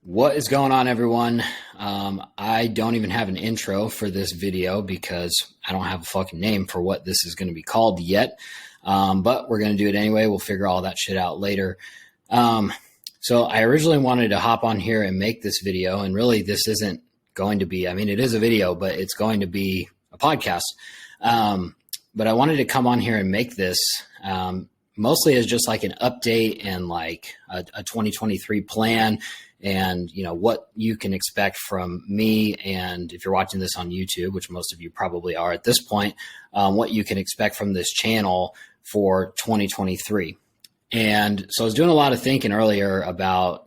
What is going on, everyone? I don't even have an intro for this video because I don't have a fucking name for what this is going to be called yet. But we're going to do it anyway. We'll figure all that shit out later. So I originally wanted to hop on here and make this video, and really this isn't going to be, it is a video, but it's going to be a podcast. But I wanted to come on here and make this mostly as just like an update and like a 2023 plan, and what you can expect from me. And if you're watching this on YouTube, which most of you probably are at this point, what you can expect from this channel for 2023. And so I was doing a lot of thinking earlier about,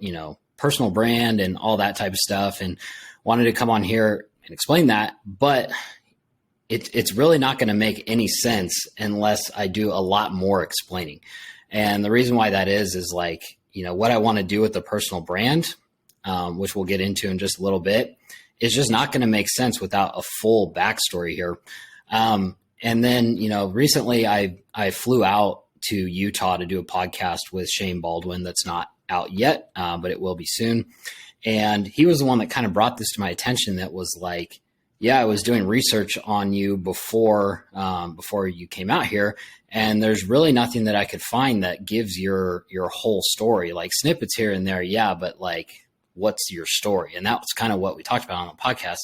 personal brand and all that type of stuff, and wanted to come on here and explain that, but it's really not going to make any sense unless I do a lot more explaining. And the reason why that is like, what I want to do with the personal brand, which we'll get into in just a little bit, is just not going to make sense without a full backstory here. And then, recently I flew out to Utah to do a podcast with Shane Baldwin that's not out yet, but it will be soon. And he was the one that kind of brought this to my attention, that was like, yeah, I was doing research on you before you came out here, and there's really nothing that I could find that gives your whole story. Like snippets here and there, yeah, but like, what's your story? And that was kind of what we talked about on the podcast.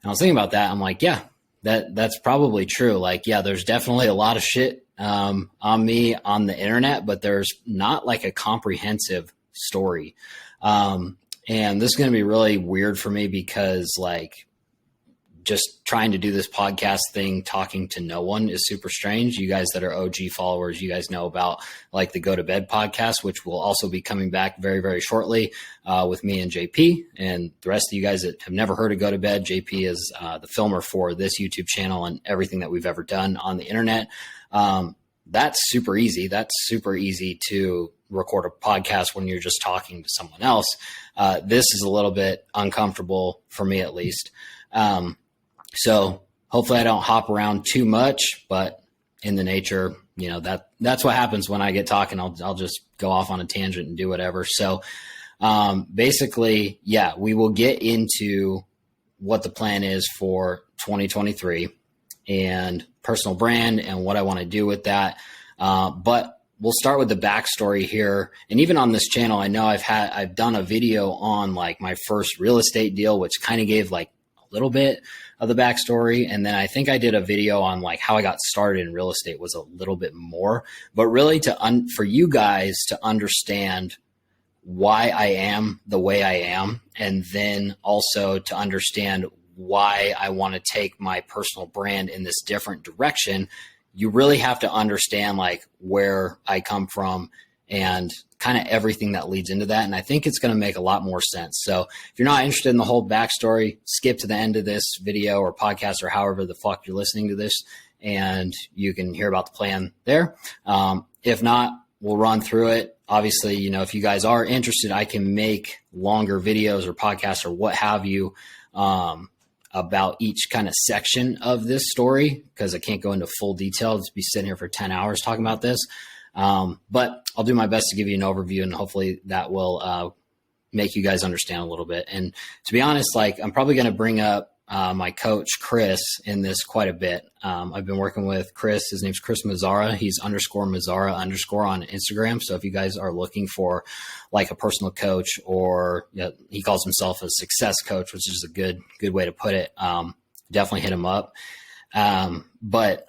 And I was thinking about that. I'm like, yeah, that's probably true. Like, yeah, there's definitely a lot of shit on me on the internet, but there's not like a comprehensive story. And this is going to be really weird for me because like, just trying to do this podcast thing, talking to no one, is super strange. You guys that are OG followers, you guys know about like the Go to Bed podcast, which will also be coming back very, very shortly with me and JP. And the rest of you guys that have never heard of Go to Bed, JP is the filmer for this YouTube channel and everything that we've ever done on the internet. That's super easy. That's super easy to record a podcast when you're just talking to someone else. This is a little bit uncomfortable for me, at least. So hopefully I don't hop around too much, but in the nature, that's what happens when I get talking. I'll just go off on a tangent and do whatever. So, basically, yeah, we will get into what the plan is for 2023 and personal brand and what I want to do with that. But we'll start with the backstory here. And even on this channel, I know I've done a video on like my first real estate deal, which kind of gave like a little bit of the backstory. And then I think I did a video on like how I got started in real estate, was a little bit more, but really for you guys to understand why I am the way I am. And then also to understand why I want to take my personal brand in this different direction. You really have to understand like where I come from and kind of everything that leads into that. And I think it's going to make a lot more sense. So if you're not interested in the whole backstory, skip to the end of this video or podcast or however the fuck you're listening to this, and you can hear about the plan there. If not, we'll run through it. Obviously, if you guys are interested, I can make longer videos or podcasts or what have you about each kind of section of this story, because I can't go into full detail. Just be sitting here for 10 hours talking about this. But I'll do my best to give you an overview, and hopefully that will make you guys understand a little bit. And to be honest, like I'm probably going to bring up my coach, Chris, in this quite a bit. I've been working with Chris. His name's Chris Mazzara. He's _Mazzara_ on Instagram. So if you guys are looking for like a personal coach, or he calls himself a success coach, which is a good way to put it, definitely hit him up. But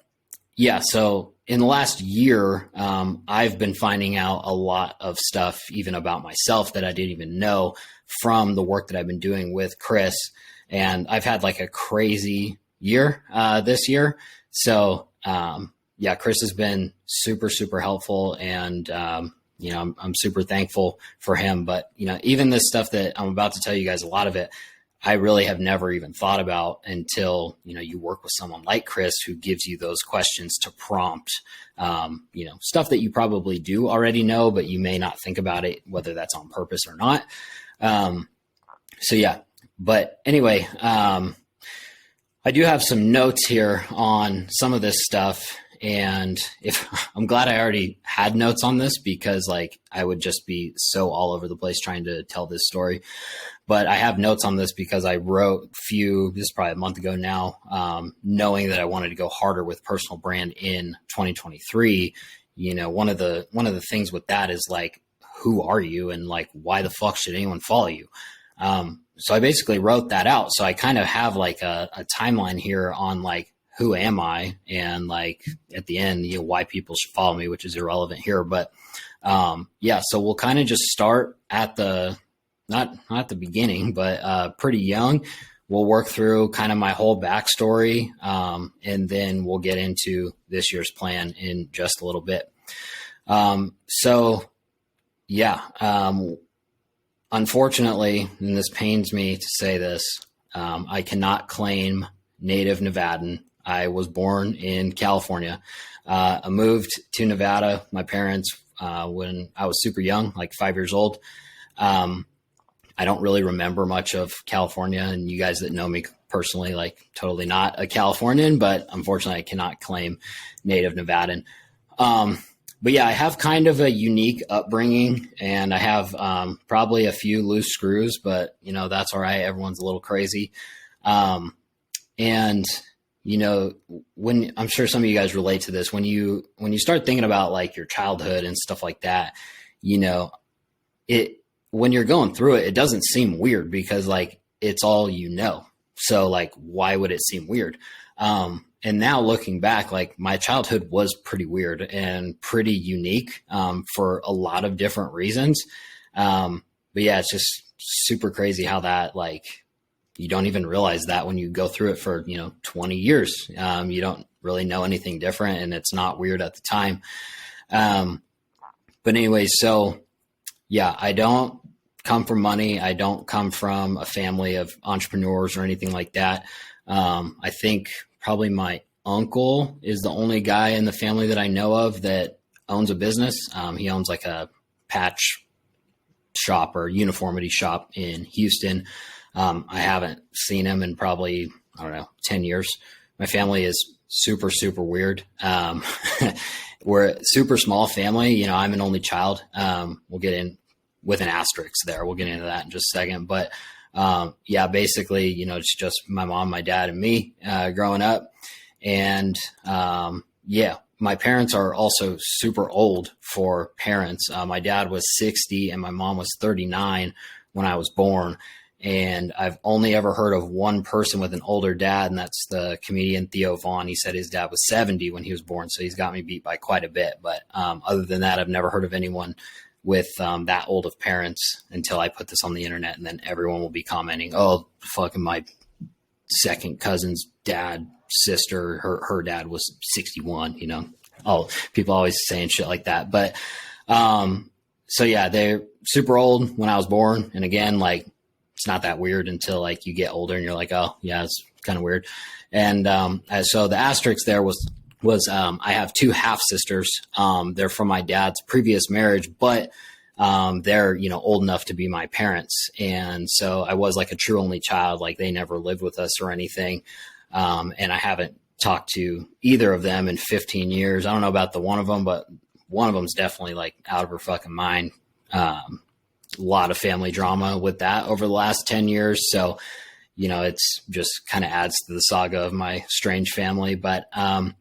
yeah, so in the last year, I've been finding out a lot of stuff, even about myself, that I didn't even know from the work that I've been doing with Chris. And I've had like a crazy year this year. So yeah, Chris has been super, super helpful. And, I'm super thankful for him. But, even this stuff that I'm about to tell you guys, a lot of it, I really have never even thought about until, you work with someone like Chris, who gives you those questions to prompt, stuff that you probably do already know, but you may not think about it, whether that's on purpose or not. So yeah, but anyway, I do have some notes here on some of this stuff, And if I'm glad I already had notes on this, because like I would just be so all over the place trying to tell this story. But I have notes on this because I wrote this is probably a month ago now, knowing that I wanted to go harder with personal brand in 2023. One of the things with that is like, who are you? And like, why the fuck should anyone follow you? So I basically wrote that out. So I kind of have like a timeline here on like, who am I? And like at the end, why people should follow me, which is irrelevant here. But so we'll kind of just start at not at the beginning, but pretty young. We'll work through kind of my whole backstory. And then we'll get into this year's plan in just a little bit. Unfortunately, and this pains me to say this, I cannot claim native Nevadan. I was born in California. I moved to Nevada, my parents, when I was super young, like 5 years old. I don't really remember much of California, and you guys that know me personally, like totally not a Californian, but unfortunately I cannot claim native Nevadan. But yeah, I have kind of a unique upbringing, and I have probably a few loose screws, but that's all right. Everyone's a little crazy. When I'm sure some of you guys relate to this, when you start thinking about like your childhood and stuff like that, when you're going through it, it doesn't seem weird because like it's all So like, why would it seem weird? And now looking back, like my childhood was pretty weird and pretty unique for a lot of different reasons. But yeah, it's just super crazy how that like, you don't even realize that when you go through it for, 20 years, you don't really know anything different and it's not weird at the time. But anyway, so yeah, I don't come from money. I don't come from a family of entrepreneurs or anything like that. I think probably my uncle is the only guy in the family that I know of that owns a business. He owns like a patch shop or uniformity shop in Houston. I haven't seen him in probably, 10 years. My family is super, super weird. We're a super small family. I'm an only child. We'll get in with an asterisk there. We'll get into that in just a second. But basically, it's just my mom, my dad, and me growing up. And my parents are also super old for parents. My dad was 60 and my mom was 39 when I was born. And I've only ever heard of one person with an older dad, and that's the comedian Theo Vaughn. He said his dad was 70 when he was born, so he's got me beat by quite a bit. But other than that, I've never heard of anyone with that old of parents until I put this on the internet, and then everyone will be commenting, oh, fucking my second cousin's dad, sister, her dad was 61, people always saying shit like that. But they're super old when I was born. And again, like, it's not that weird until like you get older and you're like, oh yeah, it's kind of weird. And so the asterisk there was I have two half sisters. They're from my dad's previous marriage, but they're old enough to be my parents. And so I was like a true only child. Like they never lived with us or anything. And I haven't talked to either of them in 15 years. I don't know about the one of them, but one of them's definitely like out of her fucking mind. A lot of family drama with that over the last 10 years. So, it's just kind of adds to the saga of my strange family. But, my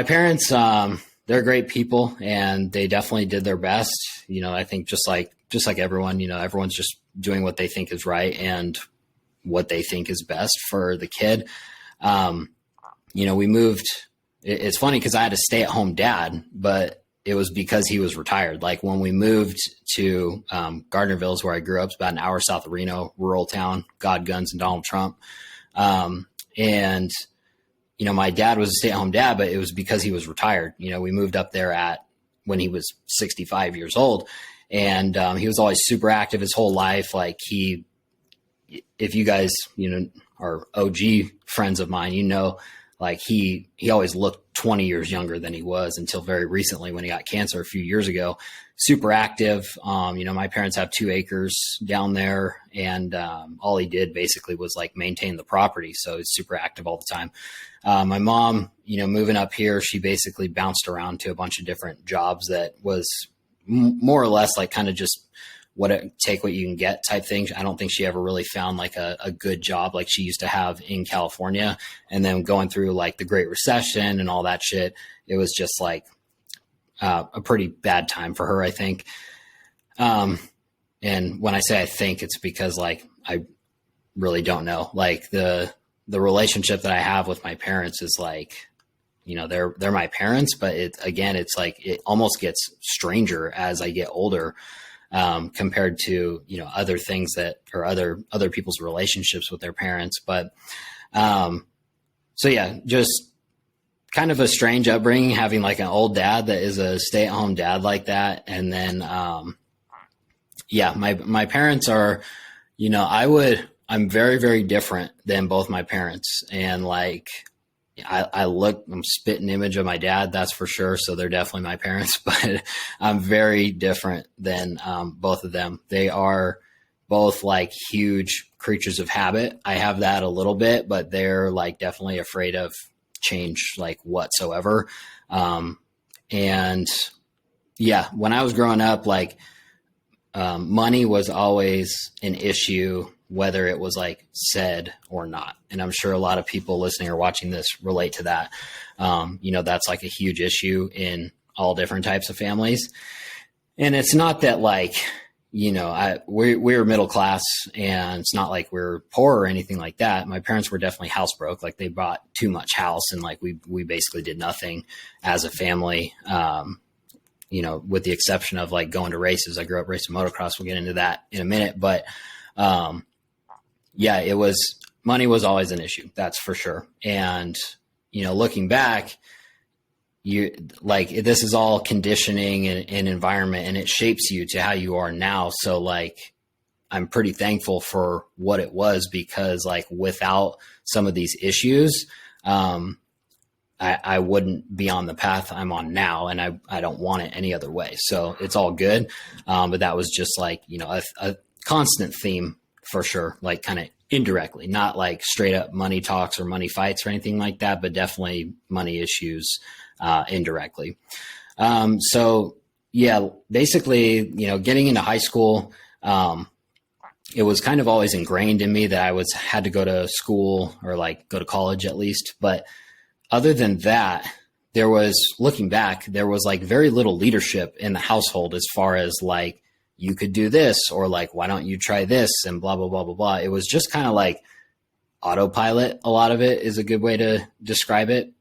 parents, they're great people and they definitely did their best. I think just like everyone, everyone's just doing what they think is right and what they think is best for the kid. We moved, it's funny because I had a stay at home dad, but it was because he was retired. Like when we moved to Gardnerville is where I grew up. It's about an hour south of Reno, rural town, God, guns, and Donald Trump. My dad was a stay-at-home dad, but it was because he was retired. We moved up there when he was 65 years old. And he was always super active his whole life. Like if you guys, are OG friends of mine, like he always looked 20 years younger than he was until very recently when he got cancer a few years ago. Super active. My parents have 2 acres down there, and all he did basically was like maintain the property. So he's super active all the time. My mom, moving up here, she basically bounced around to a bunch of different jobs that was more or less like kind of just take what you can get type thing. I don't think she ever really found like a good job like she used to have in California. And then going through like the Great Recession and all that shit, it was just like a pretty bad time for her, I think. And when I say I think, it's because like I really don't know. Like the relationship that I have with my parents is like, they're my parents, but it's like it almost gets stranger as I get older. Compared to, other things that or other people's relationships with their parents. But, so yeah, just kind of a strange upbringing, having like an old dad that is a stay-at-home dad like that. And then, my parents are, I'm very, very different than both my parents. And like, I'm spitting image of my dad, that's for sure. So they're definitely my parents, but I'm very different than both of them. They are both like huge creatures of habit. I have that a little bit, but they're like definitely afraid of change, like whatsoever. And yeah, when I was growing up, like money was always an issue, whether it was like said or not. And I'm sure a lot of people listening or watching this relate to that. That's like a huge issue in all different types of families. And it's not that like, we're middle class, and it's not like we're poor or anything like that. My parents were definitely house broke. Like they bought too much house, and like we basically did nothing as a family. With the exception of like going to races. I grew up racing motocross. We'll get into that in a minute, but money was always an issue. That's for sure. And, looking back, this is all conditioning and environment, and it shapes you to how you are now. So like, I'm pretty thankful for what it was, because like without some of these issues, I wouldn't be on the path I'm on now, and I don't want it any other way. So it's all good. But that was just like, a constant theme for sure, like kind of indirectly, not like straight up money talks or money fights or anything like that, but definitely money issues indirectly. So yeah, basically, getting into high school, it was kind of always ingrained in me that I had to go to school, or like go to college at least. But other than that, looking back, there was like very little leadership in the household as far as like, you could do this, or like, why don't you try this, and blah, blah, blah, blah, blah. It was just kind of like autopilot. A lot of it is a good way to describe it.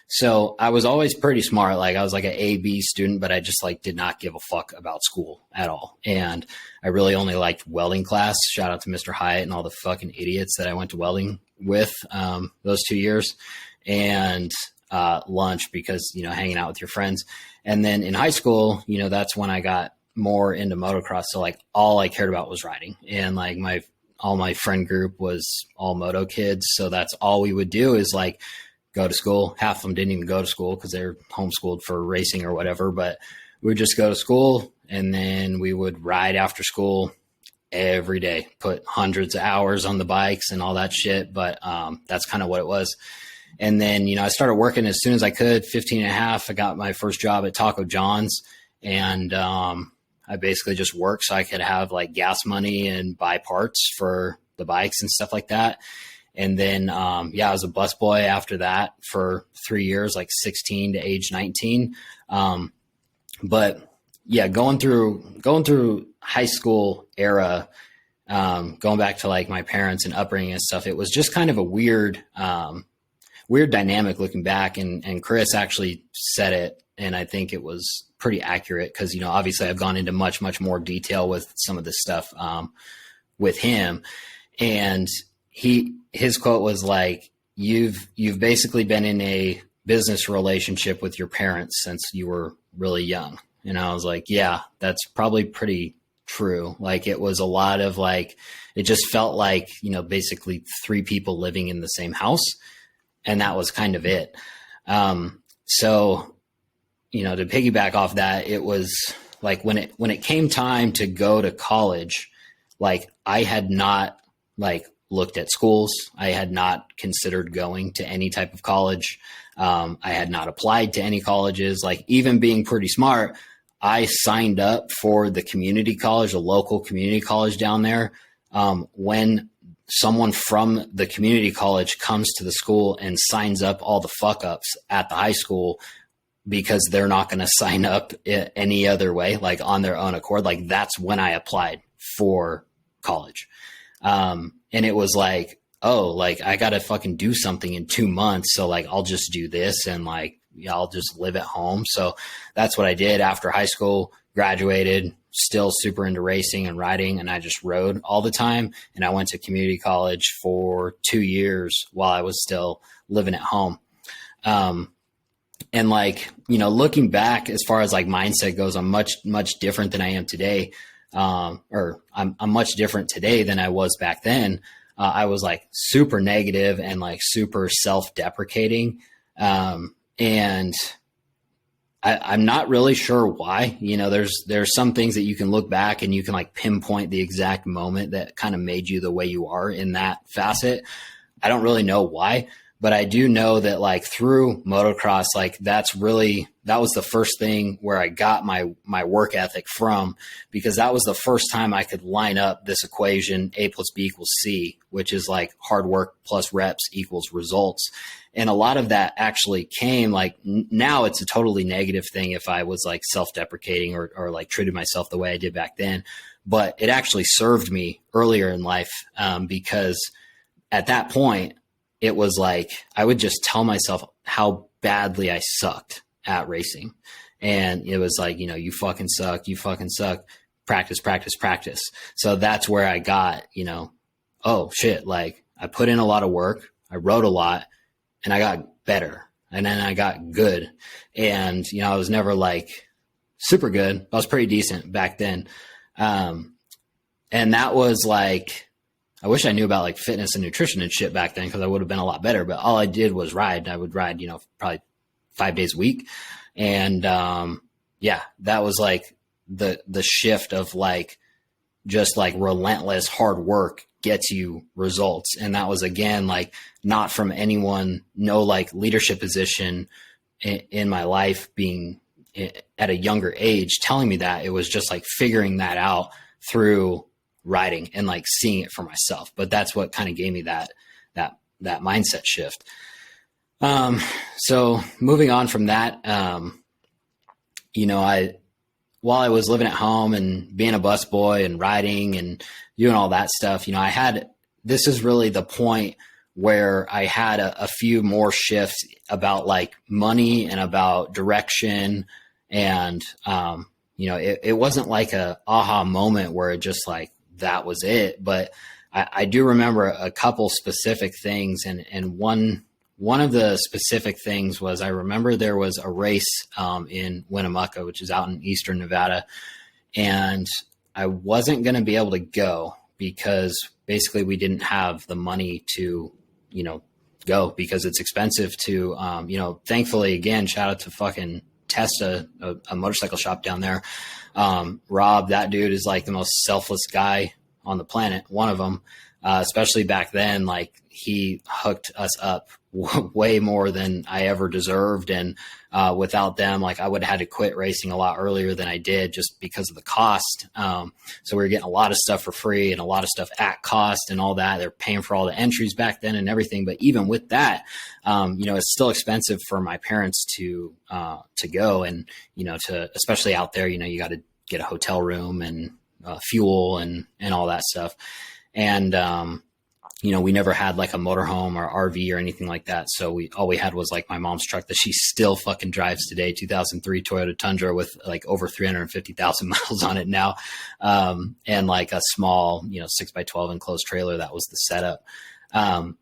So I was always pretty smart. Like I was like an A-B student, but I just like did not give a fuck about school at all. And I really only liked welding class. Shout out to Mr. Hyatt and all the fucking idiots that I went to welding with those 2 years, and lunch, because, hanging out with your friends. And then in high school, that's when I got more into motocross. So like all I cared about was riding, and like all my friend group was all moto kids. So that's all we would do is like go to school. Half of them didn't even go to school because they're homeschooled for racing or whatever, but we would just go to school, and then we would ride after school every day, put hundreds of hours on the bikes and all that shit. But that's kind of what it was. And then, I started working as soon as I could, 15 and a half. I got my first job at Taco John's, and I basically just worked so I could have like gas money and buy parts for the bikes and stuff like that. And then, I was a busboy after that for 3 years, like 16 to age 19. But yeah, going through high school era, going back to like my parents and upbringing and stuff, it was just kind of a weird dynamic looking back. And Chris actually said it, and I think it was pretty accurate, because, obviously I've gone into much, much more detail with some of this stuff with him. And his quote was like, you've basically been in a business relationship with your parents since you were really young. And I was like, yeah, that's probably pretty true. Like it was a lot of like, it just felt like, basically 3 people living in the same house. And that was kind of it. So, to piggyback off that, it was like when it came time to go to college, like I had not like looked at schools. I had not considered going to any type of college. I had not applied to any colleges. Like even being pretty smart, I signed up for the community college, the local community college down there. When someone from the community college comes to the school and signs up all the fuck ups at the high school, because they're not going to sign up any other way, like on their own accord. Like that's when I applied for college. And it was like, oh, like I got to fucking do something in 2 months. So like, I'll just do this and like, I'll just live at home. So that's what I did after high school, graduated, still super into racing and riding. And I just rode all the time. And I went to community college for 2 years while I was still living at home. And like, looking back as far as like mindset goes, I'm much, much different than I am today. Or I'm much different today than I was back then. I was like super negative and like super self-deprecating. And I'm not really sure why. There's some things that you can look back and you can like pinpoint the exact moment that kind of made you the way you are in that facet. I don't really know why, but I do know that like through motocross, like that was the first thing where I got my work ethic from, because that was the first time I could line up this equation, A plus B equals C, which is like hard work plus reps equals results. And a lot of that actually came like now it's a totally negative thing if I was like self-deprecating or like treated myself the way I did back then. But it actually served me earlier in life, because at that point, it was like I would just tell myself how badly I sucked at racing. And it was like, you fucking suck, practice, practice, practice. So that's where I got, oh shit, like I put in a lot of work, I rode a lot, and I got better. And then I got good. And, I was never like super good. I was pretty decent back then. And that was like, I wish I knew about like fitness and nutrition and shit back then, because I would have been a lot better. But all I did was ride. I would ride, probably 5 days a week. And that was like the shift of like just like relentless hard work gets you results. And that was again like not from anyone, no like leadership position in my life being at a younger age telling me that. It was just like figuring that out through riding and like seeing it for myself. But that's what kind of gave me that mindset shift. So moving on from that, while I was living at home and being a busboy and riding and doing all that stuff, this is really the point where I had a few more shifts about like money and about direction. And, it wasn't like a aha moment where it just like, that was it. But I do remember a couple specific things. And one of the specific things was I remember there was a race in Winnemucca, which is out in Eastern Nevada. And I wasn't going to be able to go because basically we didn't have the money to, go, because it's expensive to, thankfully, again, shout out to fucking Testa, a motorcycle shop down there. Rob, that dude is like the most selfless guy on the planet. One of them, especially back then, like he hooked us up way more than I ever deserved. And without them, like I would have had to quit racing a lot earlier than I did just because of the cost. So we were getting a lot of stuff for free and a lot of stuff at cost and all that. They're paying for all the entries back then and everything. But even with that, it's still expensive for my parents to go and, to, especially out there, you got to get a hotel room and fuel and all that stuff. And, we never had like a motorhome or RV or anything like that. So all we had was like my mom's truck that she still fucking drives today, 2003 Toyota Tundra with like over 350,000 miles on it now. And like a small, 6x12 enclosed trailer. That was the setup. And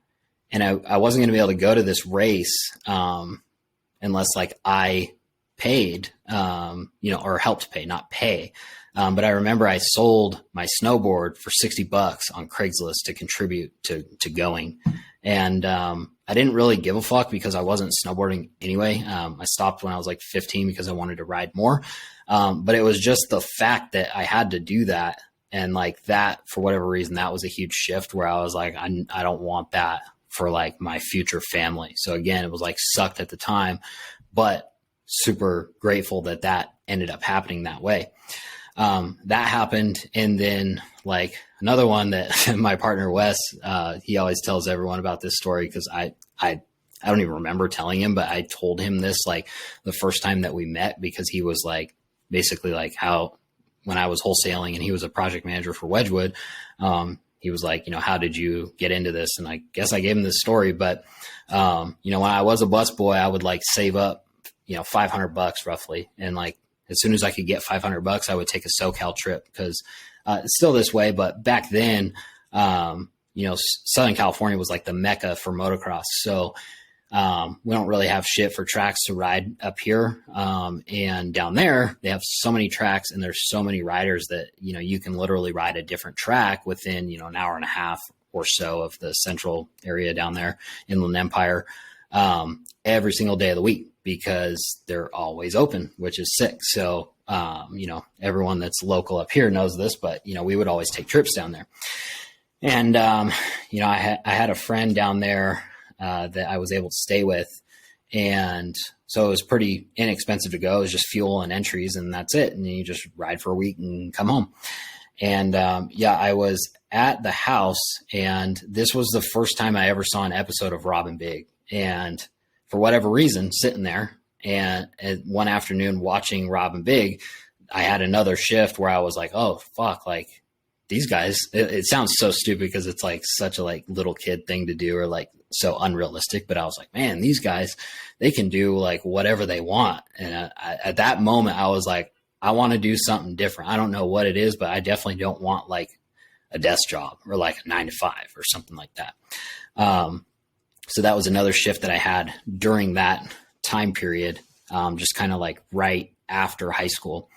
I wasn't going to be able to go to this race, unless like I paid, or helped pay, not pay. But I remember I sold my snowboard for $60 on Craigslist to contribute to going. And I didn't really give a fuck because I wasn't snowboarding anyway. I stopped when I was like 15 because I wanted to ride more. But it was just the fact that I had to do that. And like that, for whatever reason, that was a huge shift where I was like, I don't want that for like my future family. So again, it was like sucked at the time, but super grateful that that ended up happening that way. That happened. And then like another one that my partner, Wes, he always tells everyone about this story because I don't even remember telling him, but I told him this like the first time that we met because he was like, basically like how, when I was wholesaling and he was a project manager for Wedgwood, he was like, how did you get into this? And I guess I gave him this story, but, when I was a busboy, I would like save up, $500 roughly. And like, as soon as I could get $500, I would take a SoCal trip because it's still this way. But back then, Southern California was like the mecca for motocross. So we don't really have shit for tracks to ride up here. And down there, they have so many tracks and there's so many riders that, you can literally ride a different track within, an hour and a half or so of the central area down there, Inland Empire, every single day of the week because they're always open, which is sick. So, everyone that's local up here knows this, but, we would always take trips down there. And, I had a friend down there that I was able to stay with. And so it was pretty inexpensive to go. It was just fuel and entries and that's it. And then you just ride for a week and come home. And I was at the house and this was the first time I ever saw an episode of Robin Big. And for whatever reason, sitting there and one afternoon watching Robin Big, I had another shift where I was like, oh, fuck, like these guys, it sounds so stupid because it's like such a like little kid thing to do or like so unrealistic. But I was like, man, these guys, they can do like whatever they want. And at that moment, I was like, I want to do something different. I don't know what it is, but I definitely don't want like a desk job or like a 9 to 5 or something like that. So that was another shift that I had during that time period, just kind of like right after high school.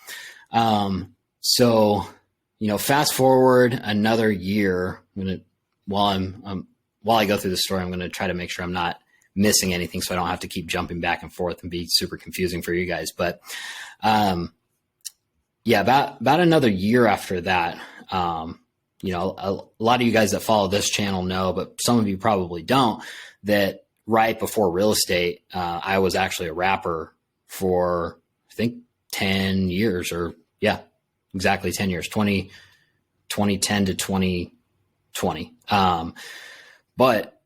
Fast forward another year, while I go through the story, I'm going to try to make sure I'm not missing anything so I don't have to keep jumping back and forth and be super confusing for you guys. But, about another year after that, a lot of you guys that follow this channel know, but some of you probably don't, that right before real estate, I was actually a rapper for, I think 10 years exactly 10 years, 2010 to 2020. But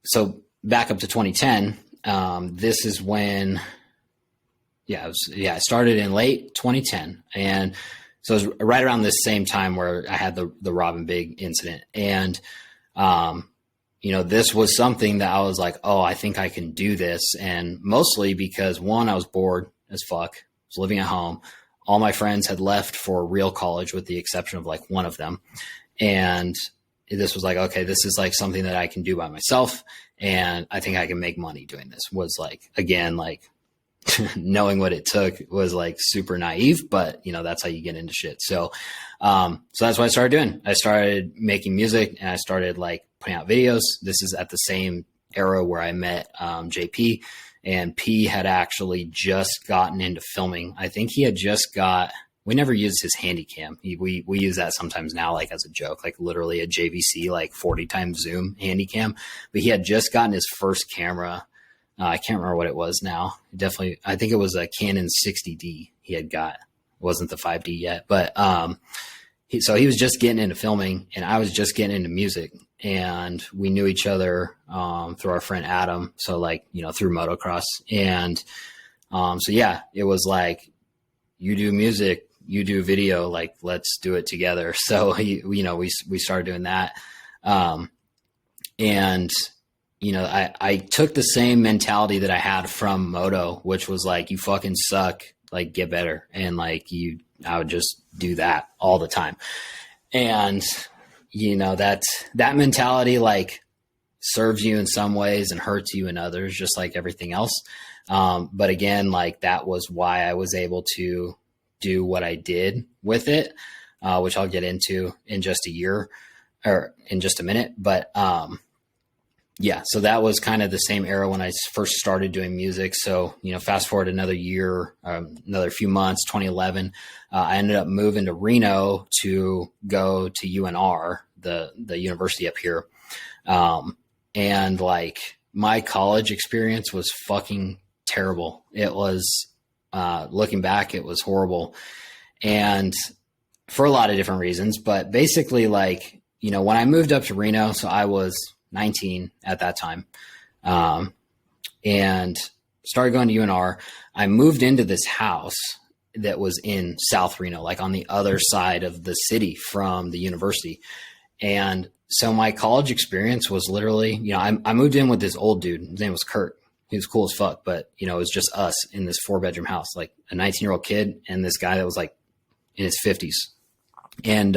so back up to 2010, this is when, I started in late 2010. And so it was right around this same time where I had the Robin Big incident. And, this was something that I was like, oh, I think I can do this. And mostly because one, I was bored as fuck, I was living at home. All my friends had left for real college with the exception of like one of them. And this was like, okay, this is like something that I can do by myself. And I think I can make money doing this. Was like, again, like knowing what it took was like super naive, but that's how you get into shit. So that's what I started doing. I started making music and I started like putting out videos. This is at the same era where I met JP. And P had actually just gotten into filming. I think he had just we never used his handy cam. We use that sometimes now, like as a joke, like literally a JVC, like 40 times zoom handy cam. But he had just gotten his first camera. I can't remember what it was now. Definitely, I think it was a Canon 60D he had got. It wasn't the 5D yet. But so he was just getting into filming and I was just getting into music. And we knew each other through our friend Adam. So like, through motocross. And it was like, you do music, you do video, like, let's do it together. So, we started doing that. I took the same mentality that I had from moto, which was like, you fucking suck, like get better. And like I would just do that all the time. And that mentality like serves you in some ways and hurts you in others, just like everything else. But again, like that was why I was able to do what I did with it, which I'll get into in just a minute. But, Yeah, so that was kind of the same era when I first started doing music. So, fast forward another year, another few months, 2011, I ended up moving to Reno to go to UNR, the university up here. And like my college experience was fucking terrible. It was, looking back, it was horrible. And for a lot of different reasons, but basically like, when I moved up to Reno, so I was 19 at that time, and started going to UNR. I moved into this house that was in South Reno, like on the other side of the city from the university. And so my college experience was literally, I moved in with this old dude. His name was Kurt. He was cool as fuck, but it was just us in this 4-bedroom house, like a 19-year-old kid and this guy that was like in his 50s. And,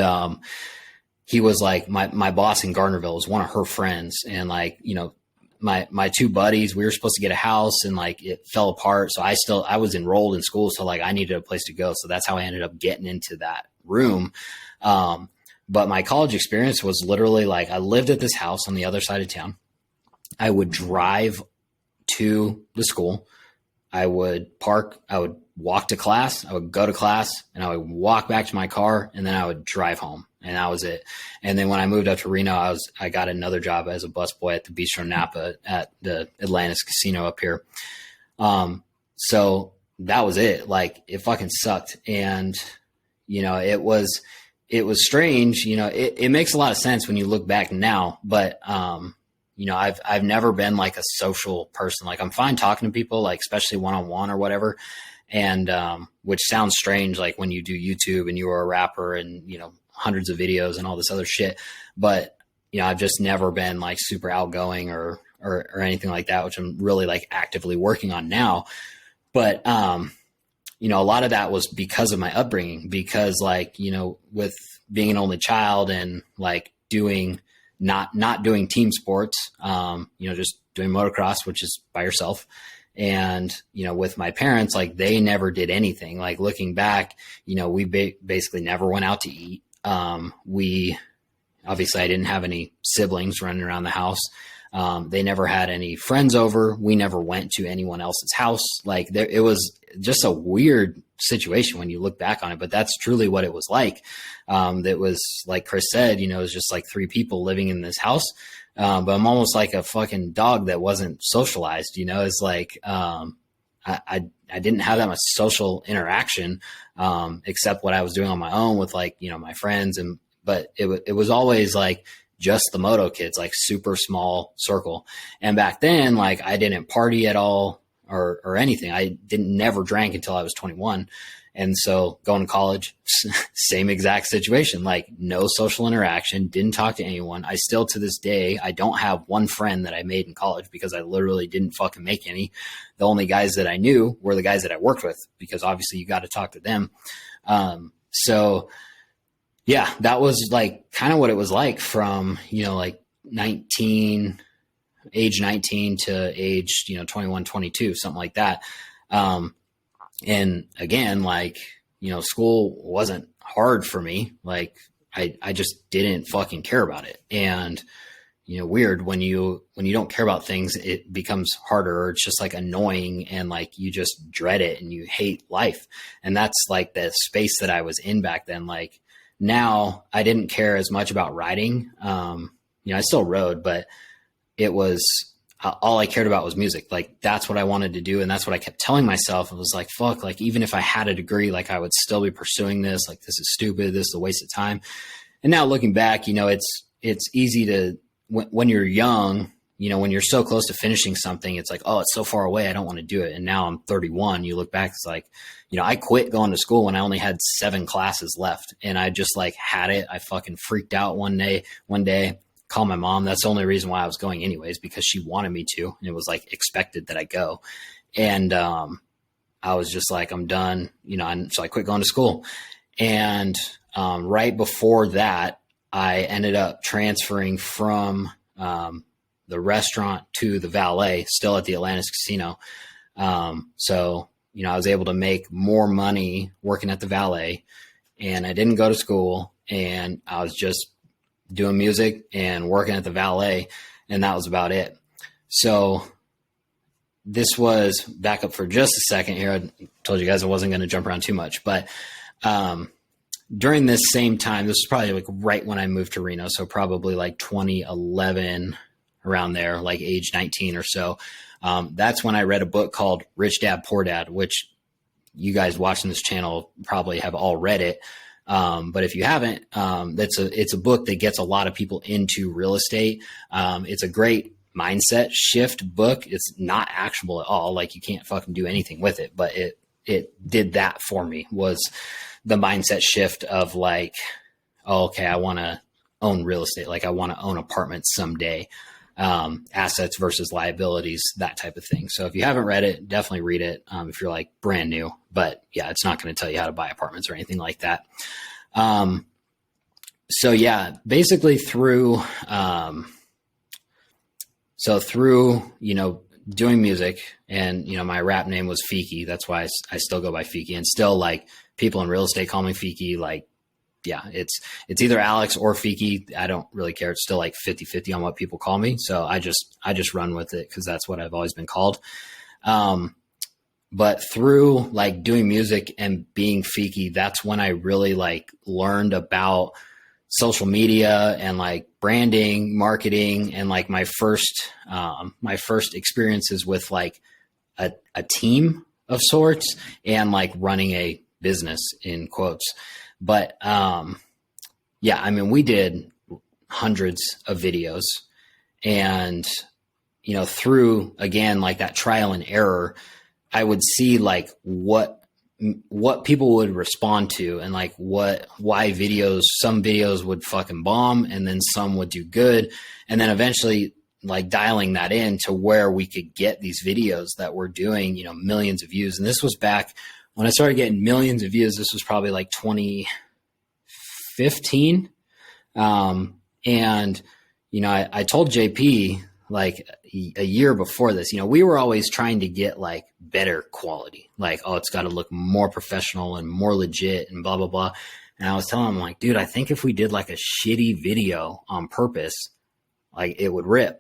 he was like my boss in Gardnerville was one of her friends. And like, my two buddies, we were supposed to get a house and like it fell apart. So I was enrolled in school. So like I needed a place to go. So that's how I ended up getting into that room. But my college experience was literally like, I lived at this house on the other side of town. I would drive to the school. I would park, I would walk to class, I would go to class, and I would walk back to my car, and then I would drive home. And that was it. And then when I moved up to Reno, I got another job as a busboy at the Bistro Napa at the Atlantis Casino up here. So that was it. Like it fucking sucked. And, it was strange. It makes a lot of sense when you look back now, but, I've never been like a social person. Like I'm fine talking to people, like especially one-on-one or whatever. And, which sounds strange, like when you do YouTube and you are a rapper and, hundreds of videos and all this other shit. But, I've just never been like super outgoing or anything like that, which I'm really like actively working on now. But, a lot of that was because of my upbringing, because like, with being an only child and like not doing team sports, just doing motocross, which is by yourself. And, with my parents, like they never did anything. Like looking back, we basically never went out to eat. Obviously I didn't have any siblings running around the house. They never had any friends over. We never went to anyone else's house. Like it was just a weird situation when you look back on it, but that's truly what it was like. That was like Chris said, it was just like 3 people living in this house. But I'm almost like a fucking dog that wasn't socialized, it's like, I didn't have that much social interaction, except what I was doing on my own with like, my friends. But it was always like just the moto kids, like super small circle. And back then, like I didn't party at all or anything. I never drank until I was 21. And so going to college, same exact situation, like no social interaction, didn't talk to anyone. I still, to this day, I don't have one friend that I made in college because I literally didn't fucking make any. The only guys that I knew were the guys that I worked with, because obviously you got to talk to them. So yeah, that was like kind of what it was like from, like age 19 to age, 21, 22, something like that. And again, like, school wasn't hard for me. Like I just didn't fucking care about it. And, weird when you don't care about things, it becomes harder, or it's just like annoying and like, you just dread it and you hate life. And that's like the space that I was in back then. Like now I didn't care as much about riding. I still rode, but it was, all I cared about was music. Like that's what I wanted to do. And that's what I kept telling myself. It was like, fuck, like even if I had a degree, like I would still be pursuing this. Like this is stupid. This is a waste of time. And now looking back, it's easy to, when you're young, when you're so close to finishing something, it's like, oh, it's so far away, I don't want to do it. And now I'm 31. You look back, it's like, I quit going to school when I only had 7 classes left. And I just like had it. I fucking freaked out one day, call my mom. That's the only reason why I was going anyways, because she wanted me to, and it was like expected that I go. And, I was just like, I'm done, and so I quit going to school. And, right before that, I ended up transferring from, the restaurant to the valet, still at the Atlantis Casino. So, I was able to make more money working at the valet, and I didn't go to school, and I was just doing music and working at the valet. and that was about it. So this was, back up for just a second here. I told you guys I wasn't going to jump around too much, but during this same time, this was probably like right when I moved to Reno. So probably like 2011, around there, like age 19 or so. That's when I read a book called Rich Dad, Poor Dad, which you guys watching this channel probably have all read it. But if you haven't, it's a book that gets a lot of people into real estate. It's a great mindset shift book. It's not actionable at all. Like, you can't fucking do anything with it, but it did that for me, was the mindset shift of like, oh, okay, I want to own real estate. Like, I want to own apartments someday, assets versus liabilities, that type of thing. So if you haven't read it, definitely read it. If you're like brand new, but yeah, it's not going to tell you how to buy apartments or anything like that. So yeah, basically through, doing music, and, my rap name was FEEKI. That's why I still go by FEEKI, and still, like, people in real estate call me FEEKI. Like, yeah, it's either Alex or FEEKI. I don't really care. It's still like 50-50 on what people call me. So I just run with it, 'cause that's what I've always been called. But through like doing music and being FEEKI, that's when I really like learned about social media and like branding, marketing, and like my first experiences with like a team of sorts, and like running a business, in quotes. But yeah, I mean, we did hundreds of videos, and through, again, like that trial and error, I would see like what people would respond to, and like why some videos would fucking bomb, and then some would do good. And then eventually like dialing that in to where we could get these videos that were doing, millions of views. And this was back when I started getting millions of views. This was probably like 2015. And, I told JP, like a year before this, we were always trying to get like better quality, like, oh, it's got to look more professional and more legit and blah, blah, blah. And I was telling him, like, dude, I think if we did like a shitty video on purpose, like it would rip.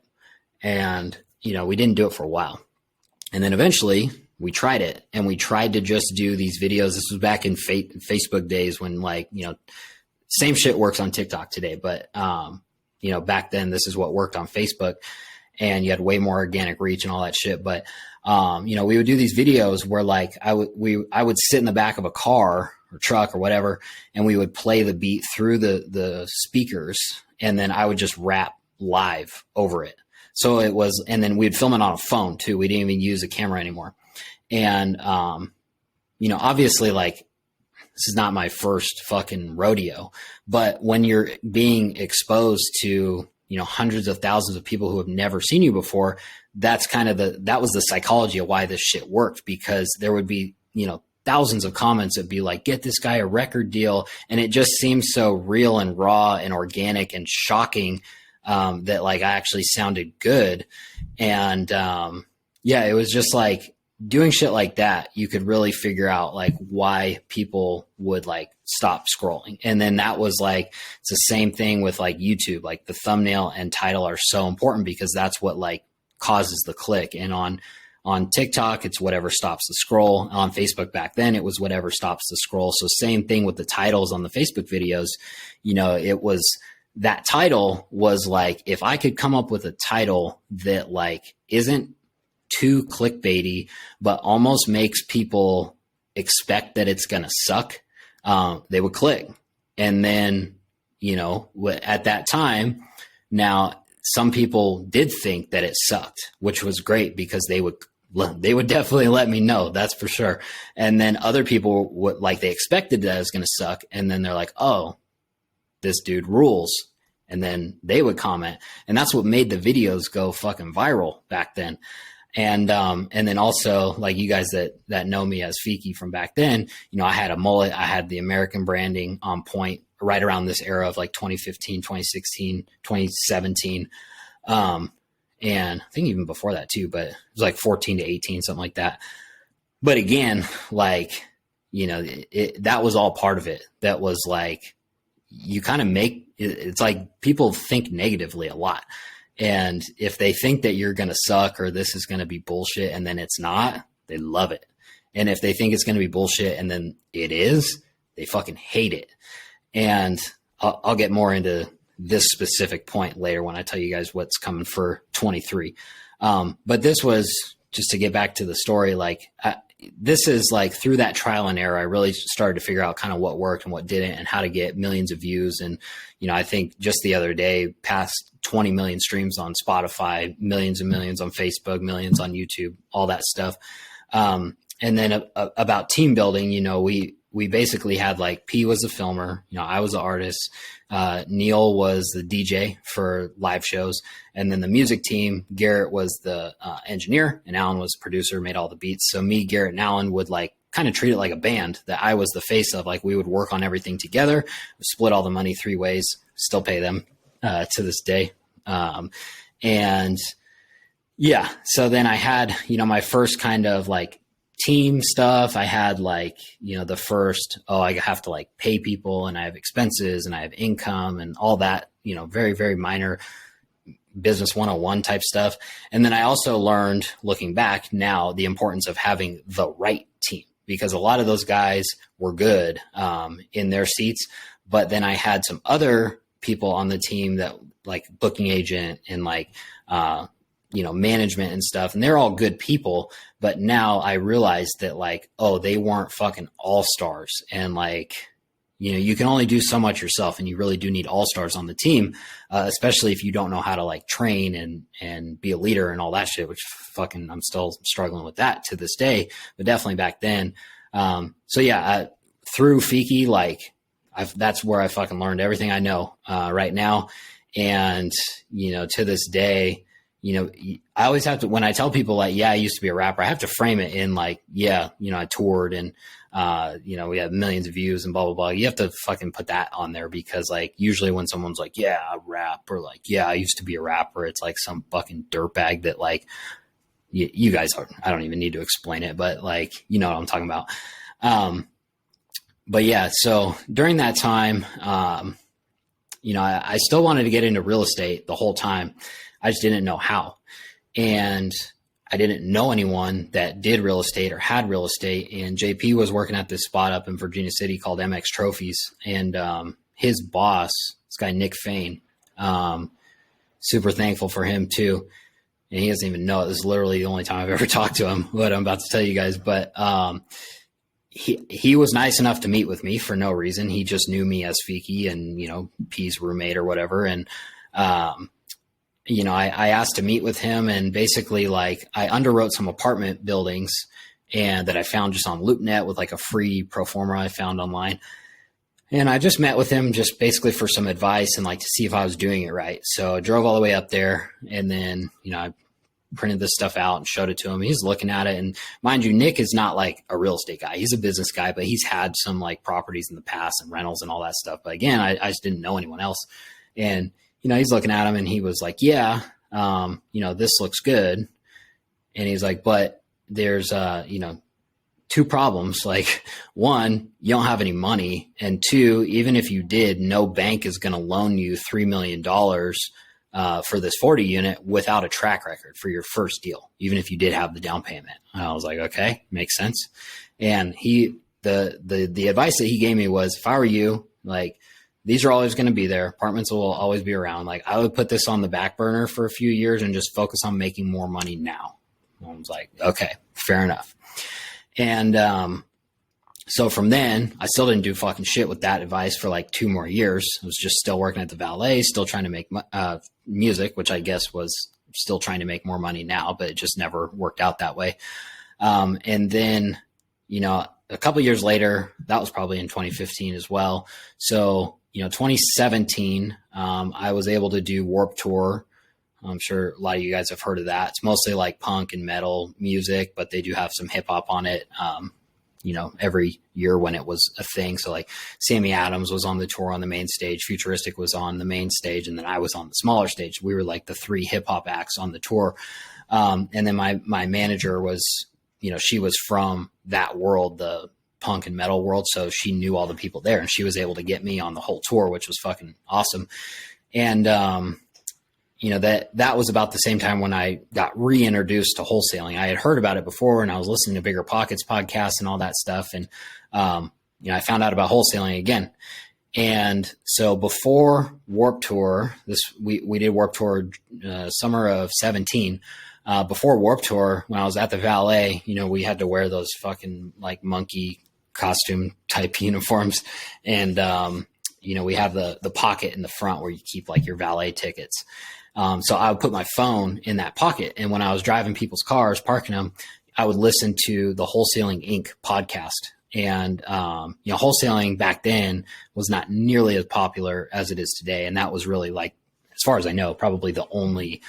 And, we didn't do it for a while. And then eventually we tried it, and we tried to just do these videos. This was back in Facebook days when, like, same shit works on TikTok today, but, back then this is what worked on Facebook, and you had way more organic reach and all that shit. But, we would do these videos where like I would sit in the back of a car or truck or whatever, and we would play the beat through the speakers, and then I would just rap live over it. So it was, and then we'd film it on a phone too. We didn't even use a camera anymore. And, obviously, like, this is not my first fucking rodeo, but when you're being exposed to, hundreds of thousands of people who have never seen you before, that's kind of that was the psychology of why this shit worked, because there would be, thousands of comments that'd be like, get this guy a record deal. And it just seems so real and raw and organic and shocking, that like I actually sounded good. And, yeah, it was just like doing shit like that. You could really figure out like why people would like stop scrolling. And then that was like, it's the same thing with like YouTube, like the thumbnail and title are so important, because that's what like causes the click. And on TikTok, it's whatever stops the scroll. On Facebook back then, it was whatever stops the scroll. So same thing with the titles on the Facebook videos. It was, that title was like, if I could come up with a title that like isn't too clickbaity, but almost makes people expect that it's going to suck, they would click. And then, at that time, now some people did think that it sucked, which was great, because they would definitely let me know, that's for sure. And then other people would, like, they expected that it was going to suck. And then they're like, oh, this dude rules. And then they would comment. And that's what made the videos go fucking viral back then. And then also, like, you guys that know me as FEEKI from back then, I had a mullet, I had the American branding on point right around this era of like 2015, 2016, 2017. And I think even before that too, but it was like 14 to 18, something like that. But again, like, that was all part of it. That was like, you kind of it's like people think negatively a lot. And if they think that you're going to suck or this is going to be bullshit and then it's not, they love it. And if they think it's going to be bullshit and then it is, they fucking hate it. And I'll get more into this specific point later when I tell you guys what's coming for 23. But this was just to get back to the story. Like, this is like through that trial and error, I really started to figure out kind of what worked and what didn't and how to get millions of views. And, you know, I think just the other day, past 20 million streams on Spotify, millions and millions on Facebook, millions on YouTube, all that stuff. And then about team building, you know, we basically had like P was the filmer, you know, I was the artist, Neil was the DJ for live shows. And then the music team, Garrett was the engineer and Alan was the producer, made all the beats. So me, Garrett and Alan would like kind of treat it like a band that I was the face of. Like we would work on everything together, split all the money 3 ways, still pay them to this day. And yeah, so then I had, you know, my first kind of like team stuff. I had like, you know, the first, I have to like pay people and I have expenses and I have income and all that, you know, very, very minor business 101 type stuff. And then I also learned, looking back now, the importance of having the right team, because a lot of those guys were good in their seats. But then I had some other people on the team that like booking agent and like, you know, management and stuff. And they're all good people. But now I realized that like, they weren't fucking all-stars. And like, you know, you can only do so much yourself and you really do need all-stars on the team, especially if you don't know how to like train and be a leader and all that shit, which fucking, I'm still struggling with that to this day, but definitely back then. So yeah, through FEEKI, like that's where I fucking learned everything I know right now. And, you know, to this day, you know, I always have to, when I tell people like, yeah, I used to be a rapper, I have to frame it in like, yeah, you know, I toured and, you know, we have millions of views and blah, blah, blah. You have to fucking put that on there because like, usually when someone's like, yeah, I rap or like, yeah, I used to be a rapper, it's like some fucking dirtbag that like, you guys are, I don't even need to explain it, but like, you know what I'm talking about. But yeah, so during that time, you know, I still wanted to get into real estate the whole time. I just didn't know how. And I didn't know anyone that did real estate or had real estate. And JP was working at this spot up in Virginia City called MX Trophies. And his boss, this guy, Nick Fain, super thankful for him too. And he doesn't even know it. This is literally the only time I've ever talked to him, what I'm about to tell you guys. But he was nice enough to meet with me for no reason. He just knew me as FEEKI and, you know, P's roommate or whatever. And, you know, I asked to meet with him and basically like I underwrote some apartment buildings and that I found just on LoopNet with like a free pro forma I found online. And I just met with him just basically for some advice and like to see if I was doing it right. So I drove all the way up there and then, you know, I printed this stuff out and showed it to him. He's looking at it. And mind you, Nick is not like a real estate guy. He's a business guy, but he's had some like properties in the past and rentals and all that stuff. But again, I just didn't know anyone else. And, you know, he's looking at him and he was like, yeah, you know, this looks good. And he's like, but there's, you know, 2 problems. Like 1, you don't have any money. And 2, even if you did, no bank is going to loan you $3 million for this 40 unit without a track record for your first deal, even if you did have the down payment. And I was like, okay, makes sense. And the advice that he gave me was, if I were you, like, these are always going to be there. Apartments will always be around. Like I would put this on the back burner for a few years and just focus on making more money now. I was like, okay, fair enough. And, so from then I still didn't do fucking shit with that advice for like 2 more years. I was just still working at the valet, still trying to make, music, which I guess was still trying to make more money now, but it just never worked out that way. And then, you know, a couple of years later, that was probably in 2015 as well. So, you know, 2017, I was able to do Warped Tour. I'm sure a lot of you guys have heard of that. It's mostly like punk and metal music, but they do have some hip hop on it. You know, every year when it was a thing. So like Sammy Adams was on the tour on the main stage, Futuristic was on the main stage, and then I was on the smaller stage. We were like the 3 hip hop acts on the tour. And then my manager was, you know, she was from that world, the punk and metal world. So she knew all the people there and she was able to get me on the whole tour, which was fucking awesome. And, that was about the same time when I got reintroduced to wholesaling. I had heard about it before, and I was listening to Bigger Pockets podcast and all that stuff. And, I found out about wholesaling again. And so before Warped Tour, we did Warped Tour summer of 17. Before Warped Tour, when I was at the valet, we had to wear those fucking like monkey costume type uniforms. And, we have the pocket in the front where you keep like your valet tickets. So I would put my phone in that pocket. And when I was driving people's cars, parking them, I would listen to the Wholesaling Inc. podcast. And, wholesaling back then was not nearly as popular as it is today. And that was really like, as far as I know, probably the only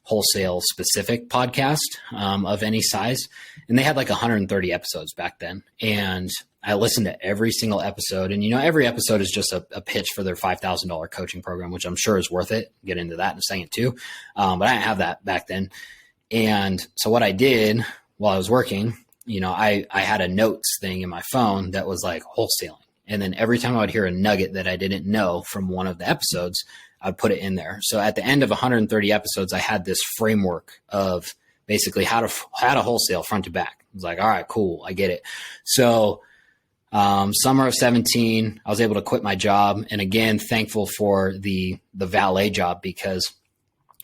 wholesale specific podcast of any size. And they had like 130 episodes back then. And I listened to every single episode. And, every episode is just a pitch for their $5,000 coaching program, which I'm sure is worth it. Get into that in a second too. But I didn't have that back then. And so what I did while I was working, I had a notes thing in my phone that was like wholesaling. And then every time I would hear a nugget that I didn't know from one of the episodes, I'd put it in there. So at the end of 130 episodes, I had this framework of basically how to wholesale front to back. I was like, all right, cool. I get it. So summer of 17, I was able to quit my job. And again, thankful for the valet job because,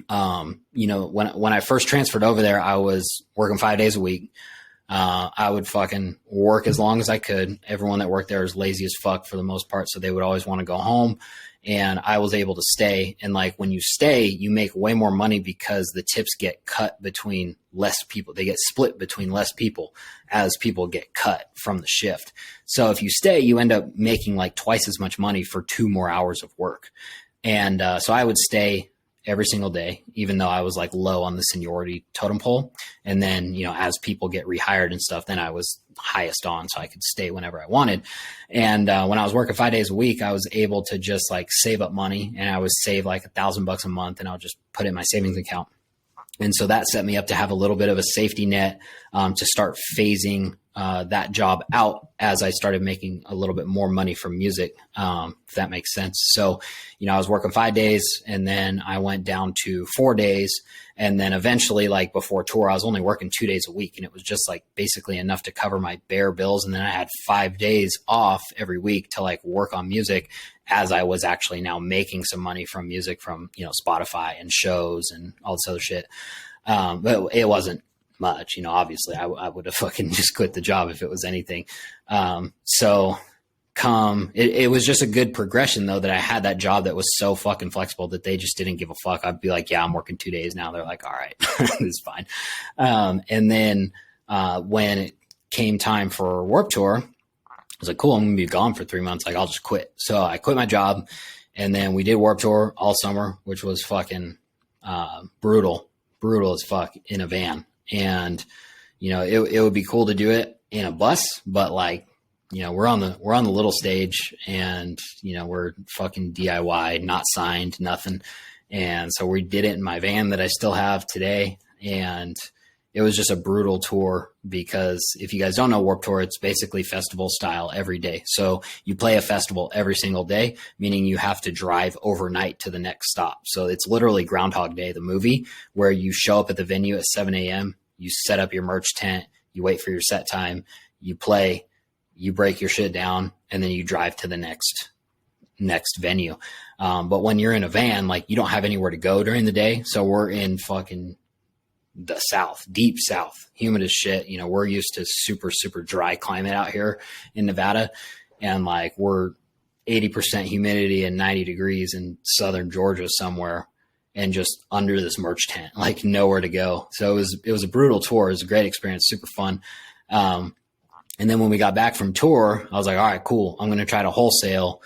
when I first transferred over there, I was working 5 days a week. I would fucking work as long as I could. Everyone that worked there was lazy as fuck for the most part. So they would always want to go home, and I was able to stay. And like when you stay, you make way more money because the tips get cut between less people. They get split between less people as people get cut from the shift. So if you stay, you end up making like twice as much money for 2 more hours of work. And so I would stay every single day, even though I was like low on the seniority totem pole. And then, as people get rehired and stuff, then I was highest on, so I could stay whenever I wanted. And when I was working 5 days a week, I was able to just like save up money, and I would save like $1,000 a month, and I'll just put it in my savings account. And so that set me up to have a little bit of a safety net to start phasing that job out as I started making a little bit more money from music, if that makes sense. So, I was working 5 days, and then I went down to 4 days. And then eventually, like before tour, I was only working 2 days a week, and it was just like basically enough to cover my bare bills. And then I had 5 days off every week to like work on music, as I was actually now making some money from music from, Spotify and shows and all this other shit. But it wasn't much, obviously I would have fucking just quit the job if it was anything. It was just a good progression though, that I had that job that was so fucking flexible that they just didn't give a fuck. I'd be like, yeah, I'm working 2 days now. They're like, all right, it's fine. And then, when it came time for Warped Tour, I was like, cool, I'm gonna be gone for 3 months. Like, I'll just quit. So I quit my job, and then we did Warped Tour all summer, which was fucking, brutal as fuck in a van. And, it would be cool to do it in a bus, but like, we're on the little stage, and, we're fucking DIY, not signed, nothing. And so we did it in my van that I still have today. And it was just a brutal tour because if you guys don't know Warped Tour, it's basically festival style every day. So you play a festival every single day, meaning you have to drive overnight to the next stop. So it's literally Groundhog Day, the movie, where you show up at the venue at 7 a.m., you set up your merch tent, you wait for your set time, you play, you break your shit down, and then you drive to the next venue. But when you're in a van, like, you don't have anywhere to go during the day. So we're in fucking the South, deep South, humid as shit. We're used to super, super dry climate out here in Nevada. And like, we're 80% humidity and 90 degrees in Southern Georgia somewhere, and just under this merch tent, like nowhere to go. So it was a brutal tour. It was a great experience, super fun. And then when we got back from tour, I was like, all right, cool. I'm going to try to wholesale,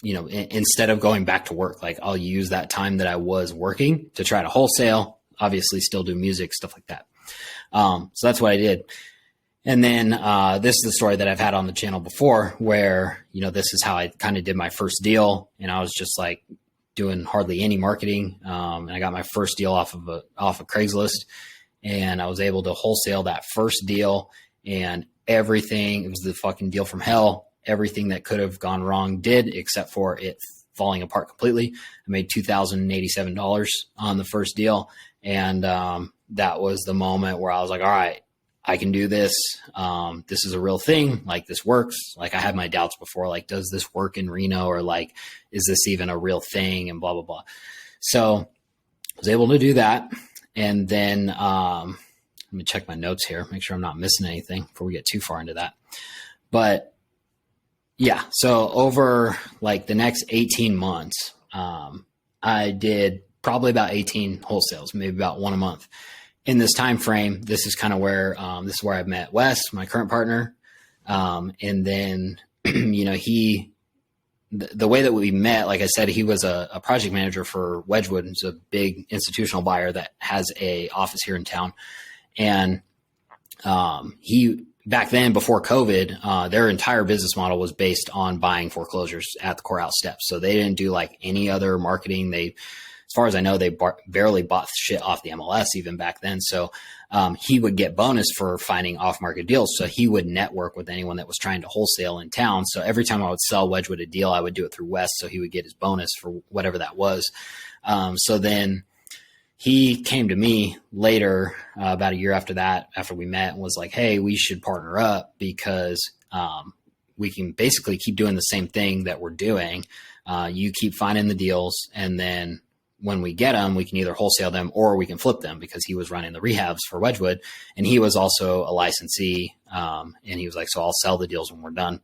instead of going back to work. Like, I'll use that time that I was working to try to wholesale, obviously still do music, stuff like that. So that's what I did. And then, this is the story that I've had on the channel before, where, this is how I kind of did my first deal. And I was just like doing hardly any marketing. And I got my first deal off of Craigslist, and I was able to wholesale that first deal, and everything, it was the fucking deal from hell. Everything that could have gone wrong did, except for it falling apart completely. I made $2,087 on the first deal. And that was the moment where I was like, all right, I can do this. This is a real thing. Like, this works. Like, I had my doubts before, like, does this work in Reno, or like, is this even a real thing, and blah, blah, blah. So I was able to do that. And then let me check my notes here, make sure I'm not missing anything before we get too far into that. But yeah, so over like the next 18 months, I did probably about 18 wholesales, maybe about one a month. In this time frame, this is kind of where I met Wes, my current partner. And then, you know, the way that we met, like I said, he was a project manager for Wedgwood. It's a big institutional buyer that has a office here in town. And he, back then, before COVID, their entire business model was based on buying foreclosures at the courthouse steps. So they didn't do like any other marketing. As far as I know, they barely bought shit off the MLS even back then. So he would get bonus for finding off-market deals. So he would network with anyone that was trying to wholesale in town. So every time I would sell Wedgwood a deal, I would do it through Wes. So he would get his bonus for whatever that was. So then he came to me later, about a year after that, after we met, and was like, hey, we should partner up because we can basically keep doing the same thing that we're doing. You keep finding the deals, and then when we get them, we can either wholesale them or we can flip them, because he was running the rehabs for Wedgwood, and he was also a licensee. And he was like, so I'll sell the deals when we're done.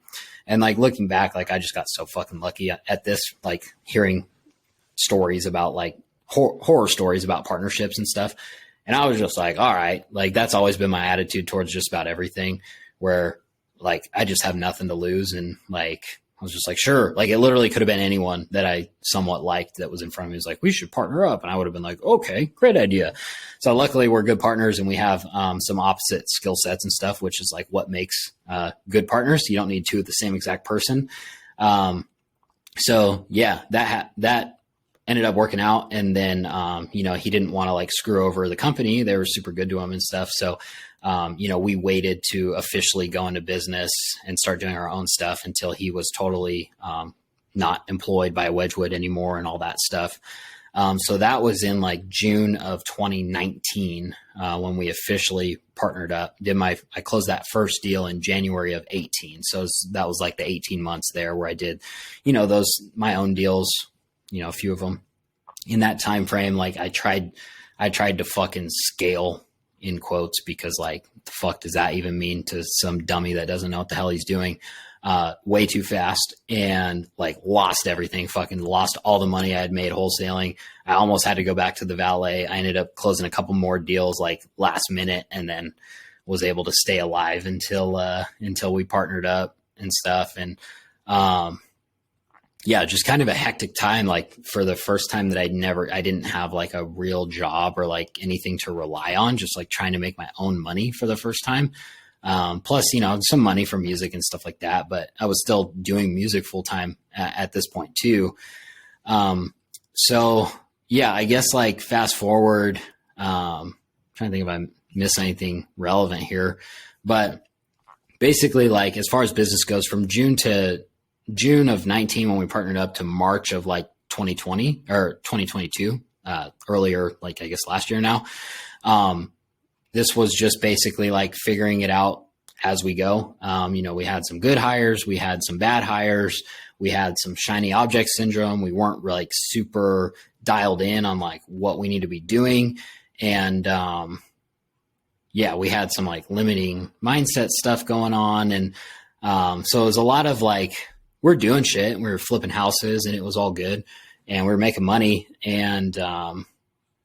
And like, looking back, like, I just got so fucking lucky at this, like hearing stories about like horror stories about partnerships and stuff. And I was just like, all right, like, that's always been my attitude towards just about everything, where like, I just have nothing to lose. And like, I was just like, sure. Like, it literally could have been anyone that I somewhat liked that was in front of me. He was like, we should partner up. And I would have been like, okay, great idea. So luckily we're good partners, and we have some opposite skill sets and stuff, which is like what makes good partners. You don't need two of the same exact person. So yeah, that ended up working out. And then, you know, he didn't want to like screw over the company. They were super good to him and stuff. So, you know, we waited to officially go into business and start doing our own stuff until he was totally not employed by Wedgwood anymore and all that stuff. So that was in like June of 2019 when we officially partnered up. I closed that first deal in January of 18. So that was like the 18 months there where I did, you know, my own deals, you know, a few of them in that time frame. Like, I tried to fucking scale, in quotes, because like, the fuck does that even mean to some dummy that doesn't know what the hell he's doing? Way too fast, and like lost everything, fucking lost all the money I had made wholesaling. I almost had to go back to the valet. I ended up closing a couple more deals like last minute, and then was able to stay alive until we partnered up and stuff. And, yeah, just kind of a hectic time, like for the first time that I didn't have like a real job or like anything to rely on, just like trying to make my own money for the first time. Plus, you know, some money from music and stuff like that, but I was still doing music full time at this point too. So yeah, I guess like fast forward, trying to think if I miss anything relevant here, but basically, like, as far as business goes, from June of 19, when we partnered up, to March of like 2020 or 2022, earlier, like I guess last year now. This was just basically like figuring it out as we go. You know, we had some good hires, we had some bad hires, we had some shiny object syndrome. We weren't like super dialed in on like what we need to be doing. And, yeah, we had some like limiting mindset stuff going on. And, so it was a lot of like, we're doing shit and we were flipping houses and it was all good and we were making money. And,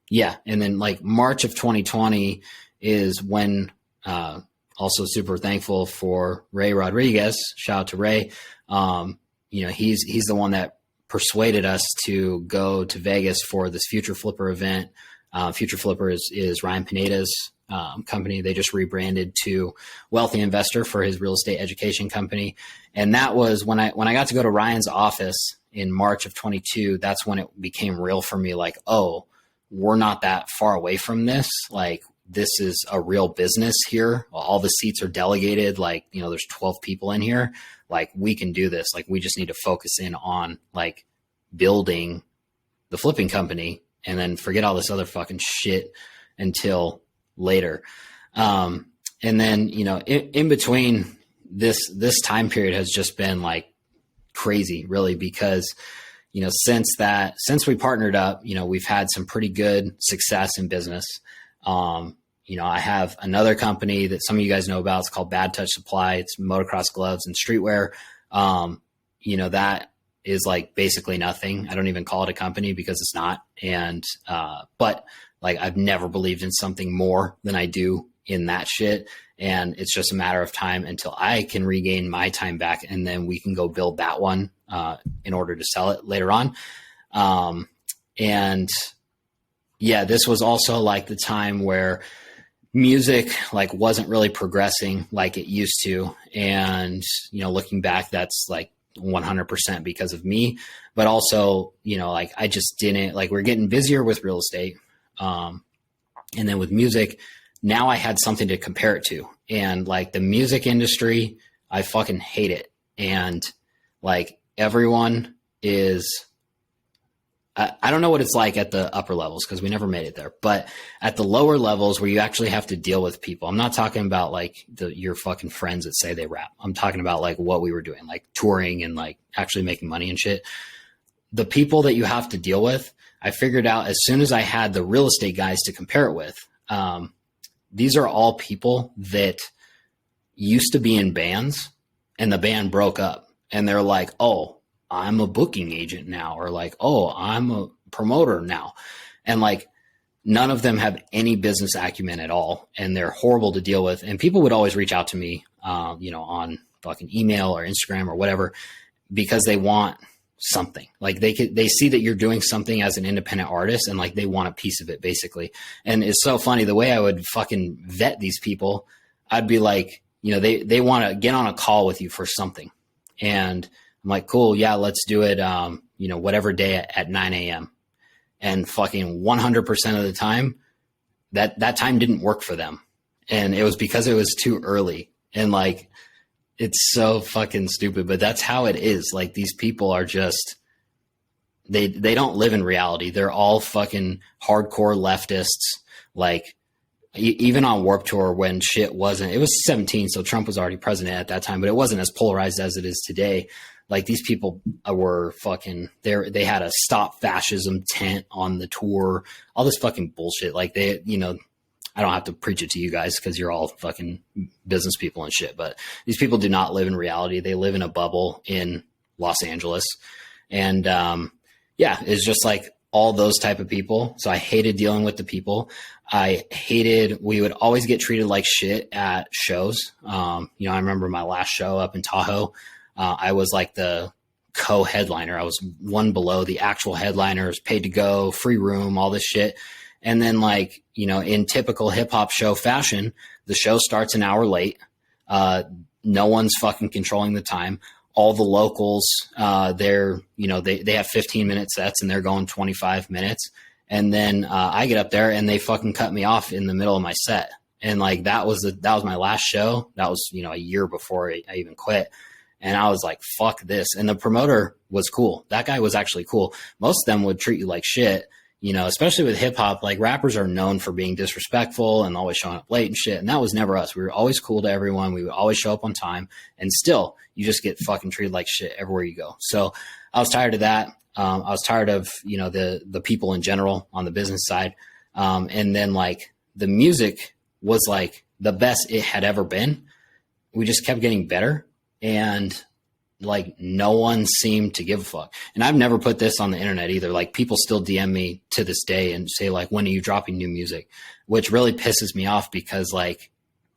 yeah. And then like March of 2020 is when, also super thankful for Ray Rodriguez. Shout out to Ray. You know, he's the one that persuaded us to go to Vegas for this Future Flipper event. Future Flipper is Ryan Pineda's company. They just rebranded to Wealthy Investor for his real estate education company. And that was when I got to go to Ryan's office in March of 22. That's when it became real for me. Like, oh, we're not that far away from this. Like, this is a real business here. All the seats are delegated. Like, you know, there's 12 people in here. Like, we can do this. Like, we just need to focus in on like building the flipping company and then forget all this other fucking shit until later. And then, you know, in between this time period has just been like crazy, really, because, you know, since we partnered up, you know, we've had some pretty good success in business. You know, I have another company that some of you guys know about. It's called Bad Touch Supply. It's motocross gloves and streetwear. You know, that is like basically nothing. I don't even call it a company because it's not. And, but like, I've never believed in something more than I do in that shit. And it's just a matter of time until I can regain my time back. And then we can go build that one, in order to sell it later on. And yeah, this was also like the time where music like wasn't really progressing like it used to. And, you know, looking back, that's like 100% because of me, but also, you know, like I just didn't like, we're getting busier with real estate. And then with music, now I had something to compare it to. And like the music industry, I fucking hate it. And like everyone is, I don't know what it's like at the upper levels because we never made it there, but at the lower levels where you actually have to deal with people, I'm not talking about like your fucking friends that say they rap. I'm talking about like what we were doing, like touring and like actually making money and shit. The people that you have to deal with, I figured out as soon as I had the real estate guys to compare it with. These are all people that used to be in bands and the band broke up and they're like, oh, I'm a booking agent now, or like, oh, I'm a promoter now. And like, none of them have any business acumen at all. And they're horrible to deal with. And people would always reach out to me, you know, on fucking email or Instagram or whatever, because they want something. Like they see that you're doing something as an independent artist and like they want a piece of it basically. And it's so funny the way I would fucking vet these people. I'd be like, you know, they want to get on a call with you for something. And I'm like, cool. Yeah, let's do it. You know, whatever day at 9 a.m. And fucking 100% of the time that time didn't work for them. And it was because it was too early. And like, it's so fucking stupid, but that's how it is. Like these people are just, they don't live in reality. They're all fucking hardcore leftists. Like even on Warped Tour when shit wasn't, it was 17. So Trump was already president at that time, but it wasn't as polarized as it is today. Like these people were fucking there. They had a stop fascism tent on the tour, all this fucking bullshit. Like they, you know, I don't have to preach it to you guys because you're all fucking business people and shit, but these people do not live in reality. They live in a bubble in Los Angeles. And, yeah, it's just like all those type of people. So I hated dealing with the people. We would always get treated like shit at shows. You know, I remember my last show up in Tahoe. I was like the co-headliner. I was one below the actual headliners, paid to go, free room, all this shit. And then like, you know, in typical hip hop show fashion, the show starts an hour late. No one's fucking controlling the time. All the locals, they're, you know, they have 15-minute sets and they're going 25 minutes. And then, I get up there and they fucking cut me off in the middle of my set. And like, that was my last show. That was, you know, a year before I even quit. And I was like, fuck this. And the promoter was cool. That guy was actually cool. Most of them would treat you like shit, you know, especially with hip hop. Like rappers are known for being disrespectful and always showing up late and shit. And that was never us. We were always cool to everyone. We would always show up on time, and still you just get fucking treated like shit everywhere you go. So I was tired of that. I was tired of, you know, the people in general on the business side. And then like the music was like the best it had ever been. We just kept getting better. And like no one seemed to give a fuck. And I've never put this on the internet either. Like people still DM me to this day and say like, when are you dropping new music? Which really pisses me off because like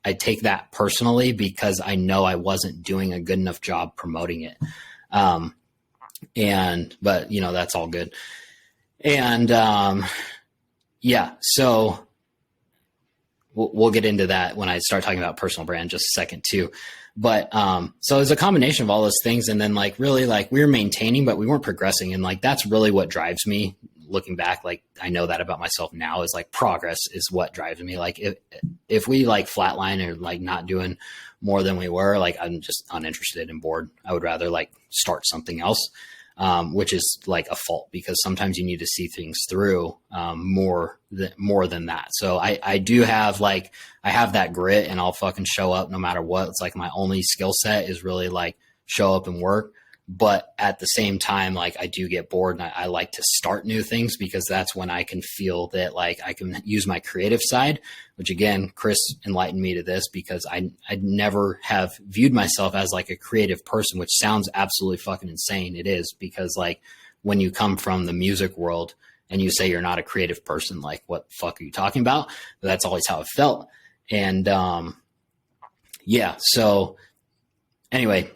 I take that personally because I know I wasn't doing a good enough job promoting it. But you know, that's all good. And yeah, so we'll get into that when I start talking about personal brand just a second too. But, so it's a combination of all those things. And then like, really like we were maintaining, but we weren't progressing. And like, that's really what drives me looking back. Like, I know that about myself now is like progress is what drives me. Like if we like flatline or like not doing more than we were, like, I'm just uninterested and bored. I would rather like start something else. which is like a fault because sometimes you need to see things through more than that. So I do have I have that grit and I'll fucking show up no matter what. It's like my only skill set is really like show up and work. But at the same time, like I do get bored and I like to start new things because that's when I can feel that like I can use my creative side, which again, Chris enlightened me to this because I never have viewed myself as like a creative person, which sounds absolutely fucking insane. It is because like when you come from the music world and you say you're not a creative person, like what the fuck are you talking about? But that's always how it felt. And yeah, so anyway,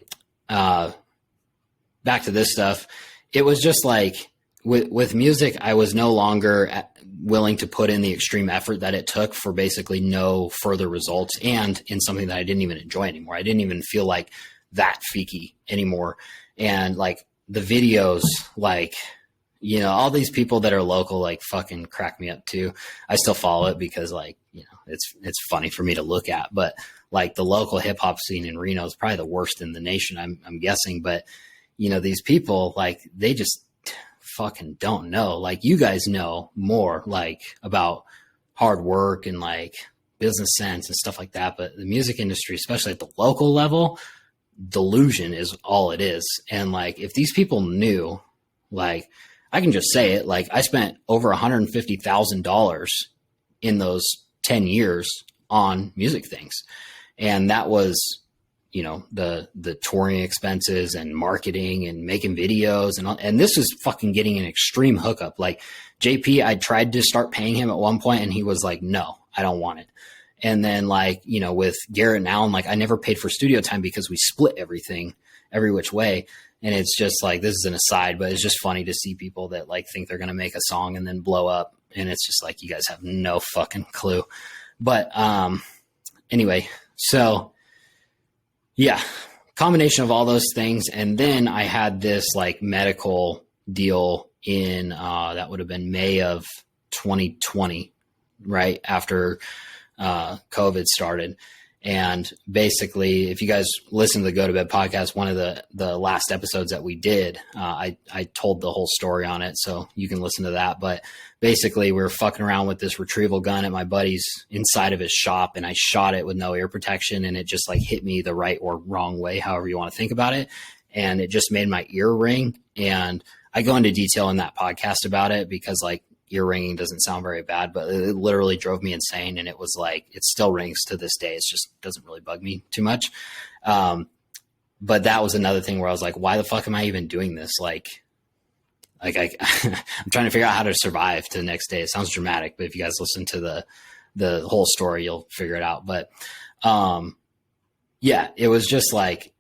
back to this stuff. It was just like with music, I was no longer willing to put in the extreme effort that it took for basically no further results and in something that I didn't even enjoy anymore. I didn't even feel like that FEEKI anymore. And like the videos, like, you know, all these people that are local, like fucking crack me up too. I still follow it because like, you know, it's funny for me to look at, but like the local hip hop scene in Reno is probably the worst in the nation. I'm guessing, but you know, these people, like, they just fucking don't know. Like, you guys know more, like, about hard work and, like, business sense and stuff like that. But the music industry, especially at the local level, delusion is all it is. And, like, if these people knew, like, I can just say it, like, I spent over $150,000 in those 10 years on music things. And that was, you know, the touring expenses and marketing and making videos and this was fucking getting an extreme hookup. Like JP, I tried to start paying him at one point and he was like, no, I don't want it. And then like, you know, with Garrett and Alan, like I never paid for studio time because we split everything every which way. And it's just like, this is an aside, but it's just funny to see people that like think they're going to make a song and then blow up. And it's just like, you guys have no fucking clue. But anyway, so yeah, combination of all those things. And then I had this like medical deal in, that would have been May of 2020, right after COVID started. And basically, if you guys listen to the Go to Bed podcast, one of the last episodes that we did, I told the whole story on it, so you can listen to that. But basically, we were fucking around with this retrieval gun at my buddy's inside of his shop, and I shot it with no ear protection, and it just like hit me the right or wrong way, however you want to think about it. And it just made my ear ring. And I go into detail in that podcast about it because like, ear ringing doesn't sound very bad, but it literally drove me insane. And it was like, it still rings to this day. It just doesn't really bug me too much. But that was another thing where I was like, why the fuck am I even doing this? I'm trying to figure out how to survive to the next day. It sounds dramatic, but if you guys listen to the whole story, you'll figure it out. But yeah, it was just like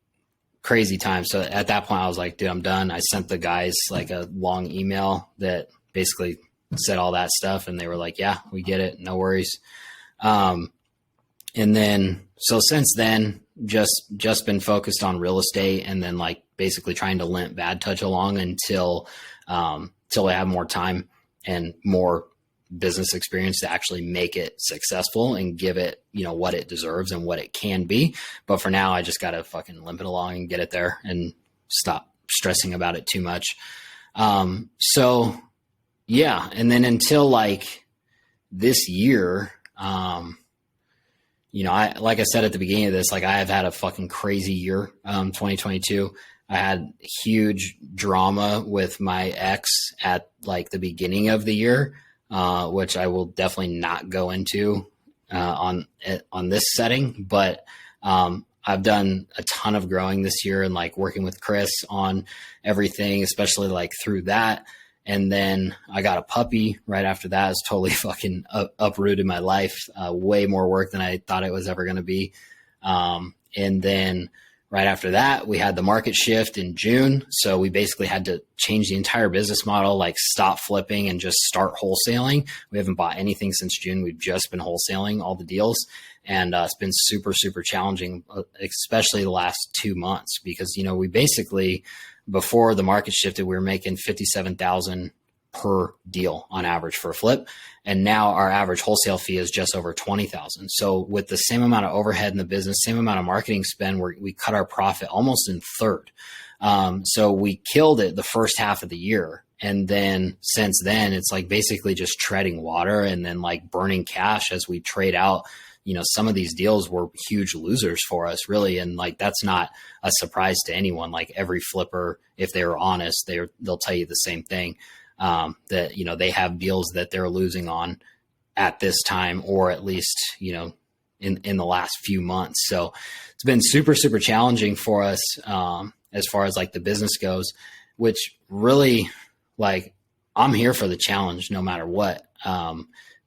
crazy time. So at that point I was like, dude, I'm done. I sent the guys like a long email that basically said all that stuff. And they were like, yeah, we get it. No worries. And then, so since then, just been focused on real estate and then like basically trying to limp Bad Touch along until I have more time and more business experience to actually make it successful and give it, you know, what it deserves and what it can be. But for now, I just got to fucking limp it along and get it there and stop stressing about it too much. So yeah. And then until like this year, you know, like I said at the beginning of this, like I have had a fucking crazy year. 2022, I had huge drama with my ex at like the beginning of the year, which I will definitely not go into, on this setting, but, I've done a ton of growing this year and like working with Chris on everything, especially like through that. And then I got a puppy right after that. It's totally fucking uprooted my life. Way more work than I thought it was ever going to be. And then right after that, we had the market shift in June. So we basically had to change the entire business model, like stop flipping and just start wholesaling. We haven't bought anything since June. We've just been wholesaling all the deals. And it's been super, super challenging, especially the last 2 months, because, you know, we basically, before the market shifted, we were making $57,000 per deal on average for a flip. And now our average wholesale fee is just over $20,000. So with the same amount of overhead in the business, same amount of marketing spend, we cut our profit almost in third. So we killed it the first half of the year. And then since then, it's like basically just treading water and then like burning cash as we trade out. Some of these deals were huge losers for us, really. And like, that's not a surprise to anyone. Like every flipper, if they were honest, they'll tell you the same thing, that, they have deals that they're losing on at this time, or at least, in the last few months. So it's been super, super challenging for us, as far as like the business goes, which really, like, I'm here for the challenge no matter what.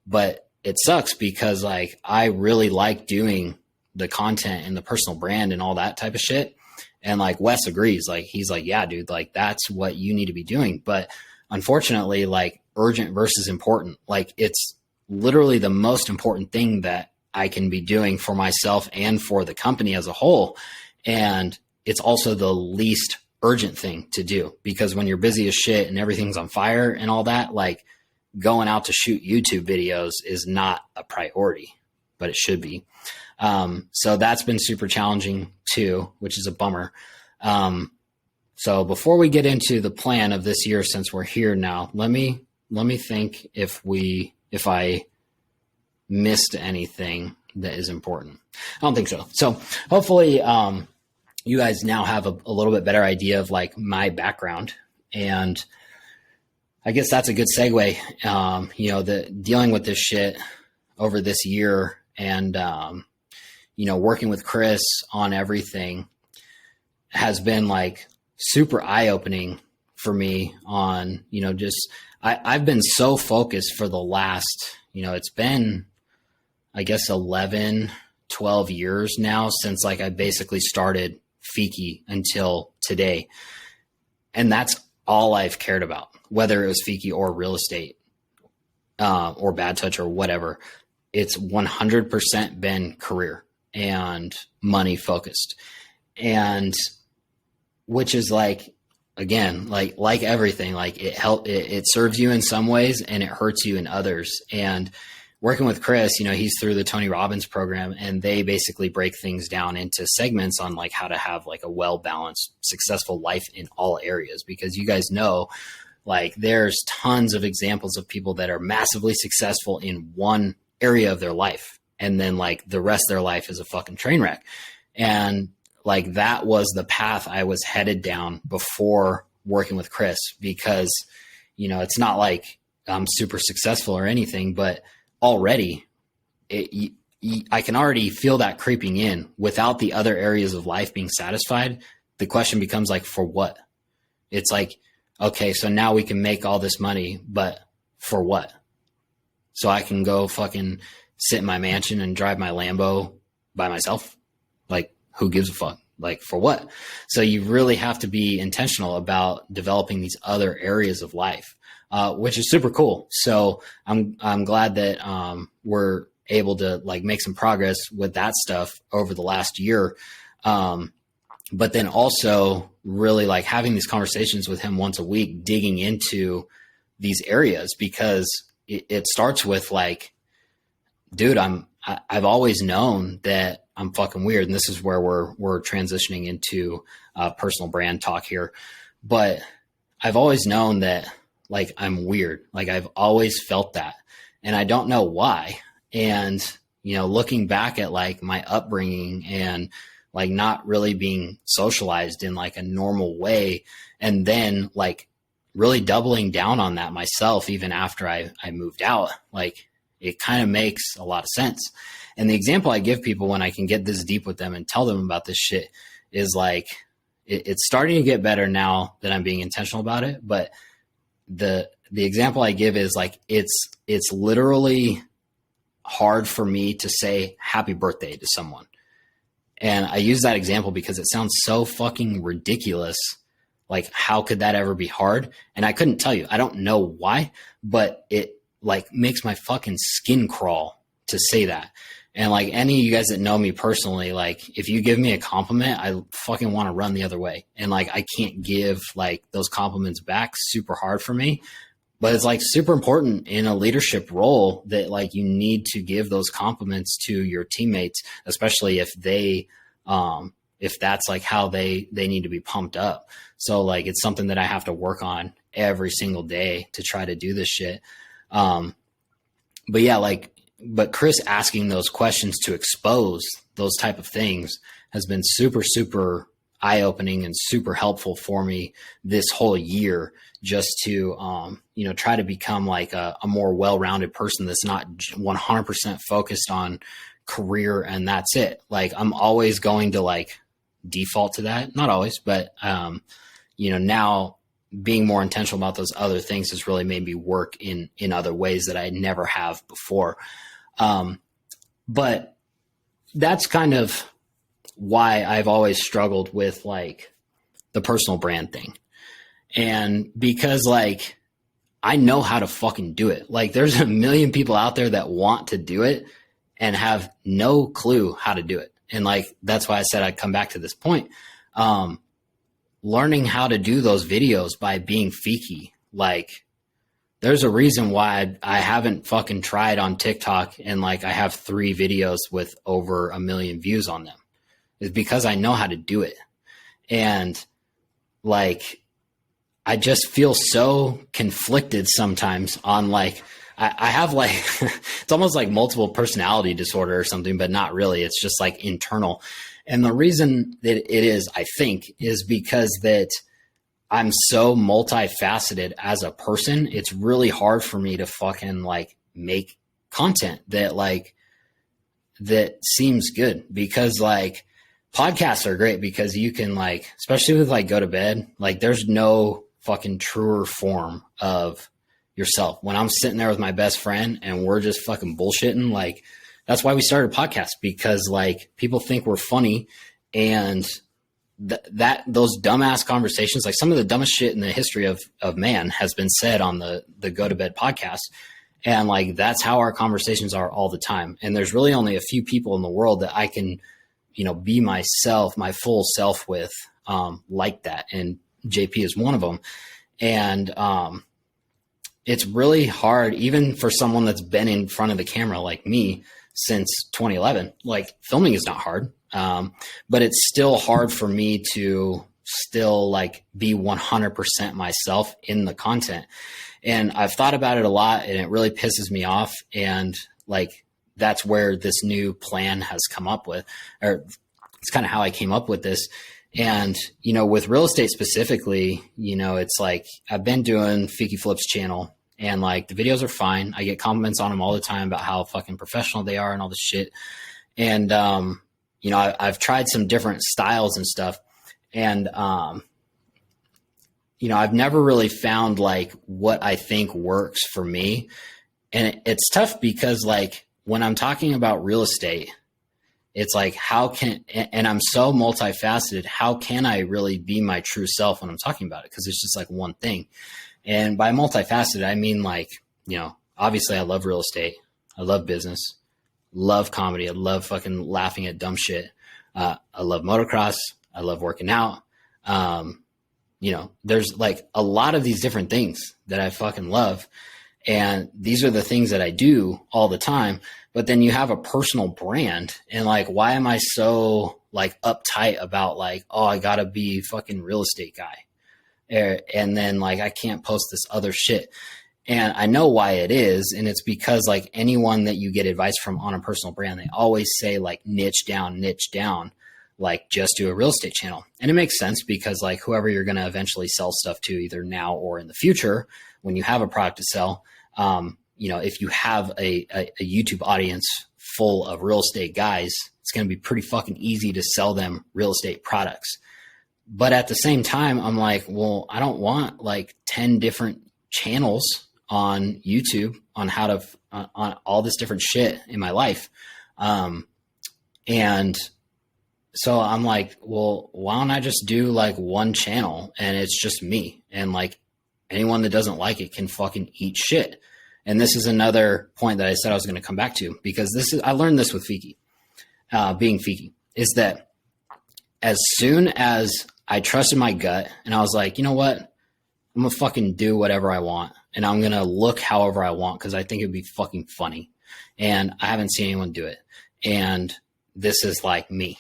But it sucks because like, I really like doing the content and the personal brand and all that type of shit. And like Wes agrees, like, he's like, yeah, dude, like that's what you need to be doing. But unfortunately, like urgent versus important, like it's literally the most important thing that I can be doing for myself and for the company as a whole. And it's also the least urgent thing to do, because when you're busy as shit and everything's on fire and all that, like going out to shoot YouTube videos is not a priority, but it should be. So that's been super challenging too, which is a bummer. So before we get into the plan of this year, since we're here now, let me think if I missed anything that is important. I don't think so. So hopefully, you guys now have a little bit better idea of like my background, and I guess that's a good segue. The dealing with this shit over this year and, working with Chris on everything has been like super eye-opening for me on, I've been so focused for the last, it's been, I guess, 11, 12 years now since like I basically started FEEKI until today. And that's all I've cared about, whether it was FEEKI or real estate, or bad touch or whatever. It's 100% been career and money focused. And which is like, again, like everything, like it serves you in some ways and it hurts you in others. And working with Chris, he's through the Tony Robbins program, and they basically break things down into segments on like how to have like a well-balanced, successful life in all areas. Because you guys know, like there's tons of examples of people that are massively successful in one area of their life, and then like the rest of their life is a fucking train wreck. And like that was the path I was headed down before working with Chris, because, it's not like I'm super successful or anything, but already I can already feel that creeping in without the other areas of life being satisfied. The question becomes like, for what? It's like, okay, so now we can make all this money, but for what? So I can go fucking sit in my mansion and drive my Lambo by myself. Like, who gives a fuck? Like, for what? So you really have to be intentional about developing these other areas of life, which is super cool. So I'm glad that we're able to like make some progress with that stuff over the last year. But then also really like having these conversations with him once a week, digging into these areas, because it starts with like, dude, I've always known that I'm fucking weird. And this is where we're transitioning into personal brand talk here. But I've always known that like I'm weird. Like I've always felt that, and I don't know why. And, looking back at like my upbringing and like not really being socialized in like a normal way, and then like really doubling down on that myself, even after I moved out, like it kind of makes a lot of sense. And the example I give people when I can get this deep with them and tell them about this shit is like, it's starting to get better now that I'm being intentional about it. But the example I give is like, it's literally hard for me to say happy birthday to someone. And I use that example because it sounds so fucking ridiculous. Like, how could that ever be hard? And I couldn't tell you. I don't know why, but it like makes my fucking skin crawl to say that. And like any of you guys that know me personally, like if you give me a compliment, I fucking want to run the other way. And like, I can't give like those compliments back. Super hard for me, but it's like super important in a leadership role that like you need to give those compliments to your teammates, especially if they if that's like how they need to be pumped up. So like, it's something that I have to work on every single day to try to do this shit. But yeah, like, but Chris asking those questions to expose those type of things has been super, super eye-opening and super helpful for me this whole year, just to, you know, try to become like a more well-rounded person that's not 100% focused on career and that's it. Like, I'm always going to like default to that. Not always, but, you know, now being more intentional about those other things has really made me work in other ways that I never have before. But that's kind of why I've always struggled with like the personal brand thing. And because like, I know how to fucking do it. Like, there's a million people out there that want to do it and have no clue how to do it. And like, that's why I said I'd come back to this point. Learning how to do those videos by being FEEKI. Like, there's a reason why I haven't fucking tried on TikTok and like I have 3 videos with over 1 million views on them. Is because I know how to do it. And like, I just feel so conflicted sometimes on like, I have like, it's almost like multiple personality disorder or something, but not really. It's just like internal. And the reason that it is, I think, is because that I'm so multifaceted as a person. It's really hard for me to fucking like make content that like, that seems good, because like, podcasts are great because you can like, especially with like go to bed, like there's no fucking truer form of yourself. When I'm sitting there with my best friend and we're just fucking bullshitting, like that's why we started podcasts, because like people think we're funny, and that those dumbass conversations, like some of the dumbest shit in the history of man has been said on the Go to Bed podcast. And like, that's how our conversations are all the time. And there's really only a few people in the world that I can, you know, be myself, my full self with, like that. And JP is one of them. And, it's really hard, even for someone that's been in front of the camera like me since 2011. Like, filming is not hard. But it's still hard for me to still like be 100% myself in the content. And I've thought about it a lot, and it really pisses me off. And like, that's where this new plan has come up with, or it's kind of how I came up with this. And, you know, with real estate specifically, you know, it's like, I've been doing feekiflips channel, and like the videos are fine. I get compliments on them all the time about how fucking professional they are and all this shit. And, you know, I've tried some different styles and stuff, and, you know, I've never really found like what I think works for me. And it's tough because like, when I'm talking about real estate, it's like, and I'm so multifaceted, how can I really be my true self when I'm talking about it? Because it's just like one thing. And by multifaceted, I mean like, you know, obviously I love real estate. I love business, love comedy. I love fucking laughing at dumb shit. I love motocross. I love working out. You know, there's like a lot of these different things that I fucking love. And these are the things that I do all the time. But then you have a personal brand, and like, why am I so like uptight about like, oh, I gotta be fucking real estate guy. And then like, I can't post this other shit. And I know why it is. And it's because like anyone that you get advice from on a personal brand, they always say like niche down, like just do a real estate channel. And it makes sense because like whoever you're going to eventually sell stuff to, either now or in the future, when you have a product to sell, you know, if you have a YouTube audience full of real estate guys, it's going to be pretty fucking easy to sell them real estate products. But at the same time, I'm like, well, I don't want like 10 different channels on YouTube on how to, on all this different shit in my life. And so I'm like, well, why don't I just do like one channel and it's just me, and like anyone that doesn't like it can fucking eat shit. And this is another point that I said I was going to come back to, because I learned this with FEEKI, being FEEKI, is that as soon as I trusted my gut and I was like, you know what, I'm going to fucking do whatever I want, and I'm going to look however I want, because I think it'd be fucking funny. And I haven't seen anyone do it. And this is like me.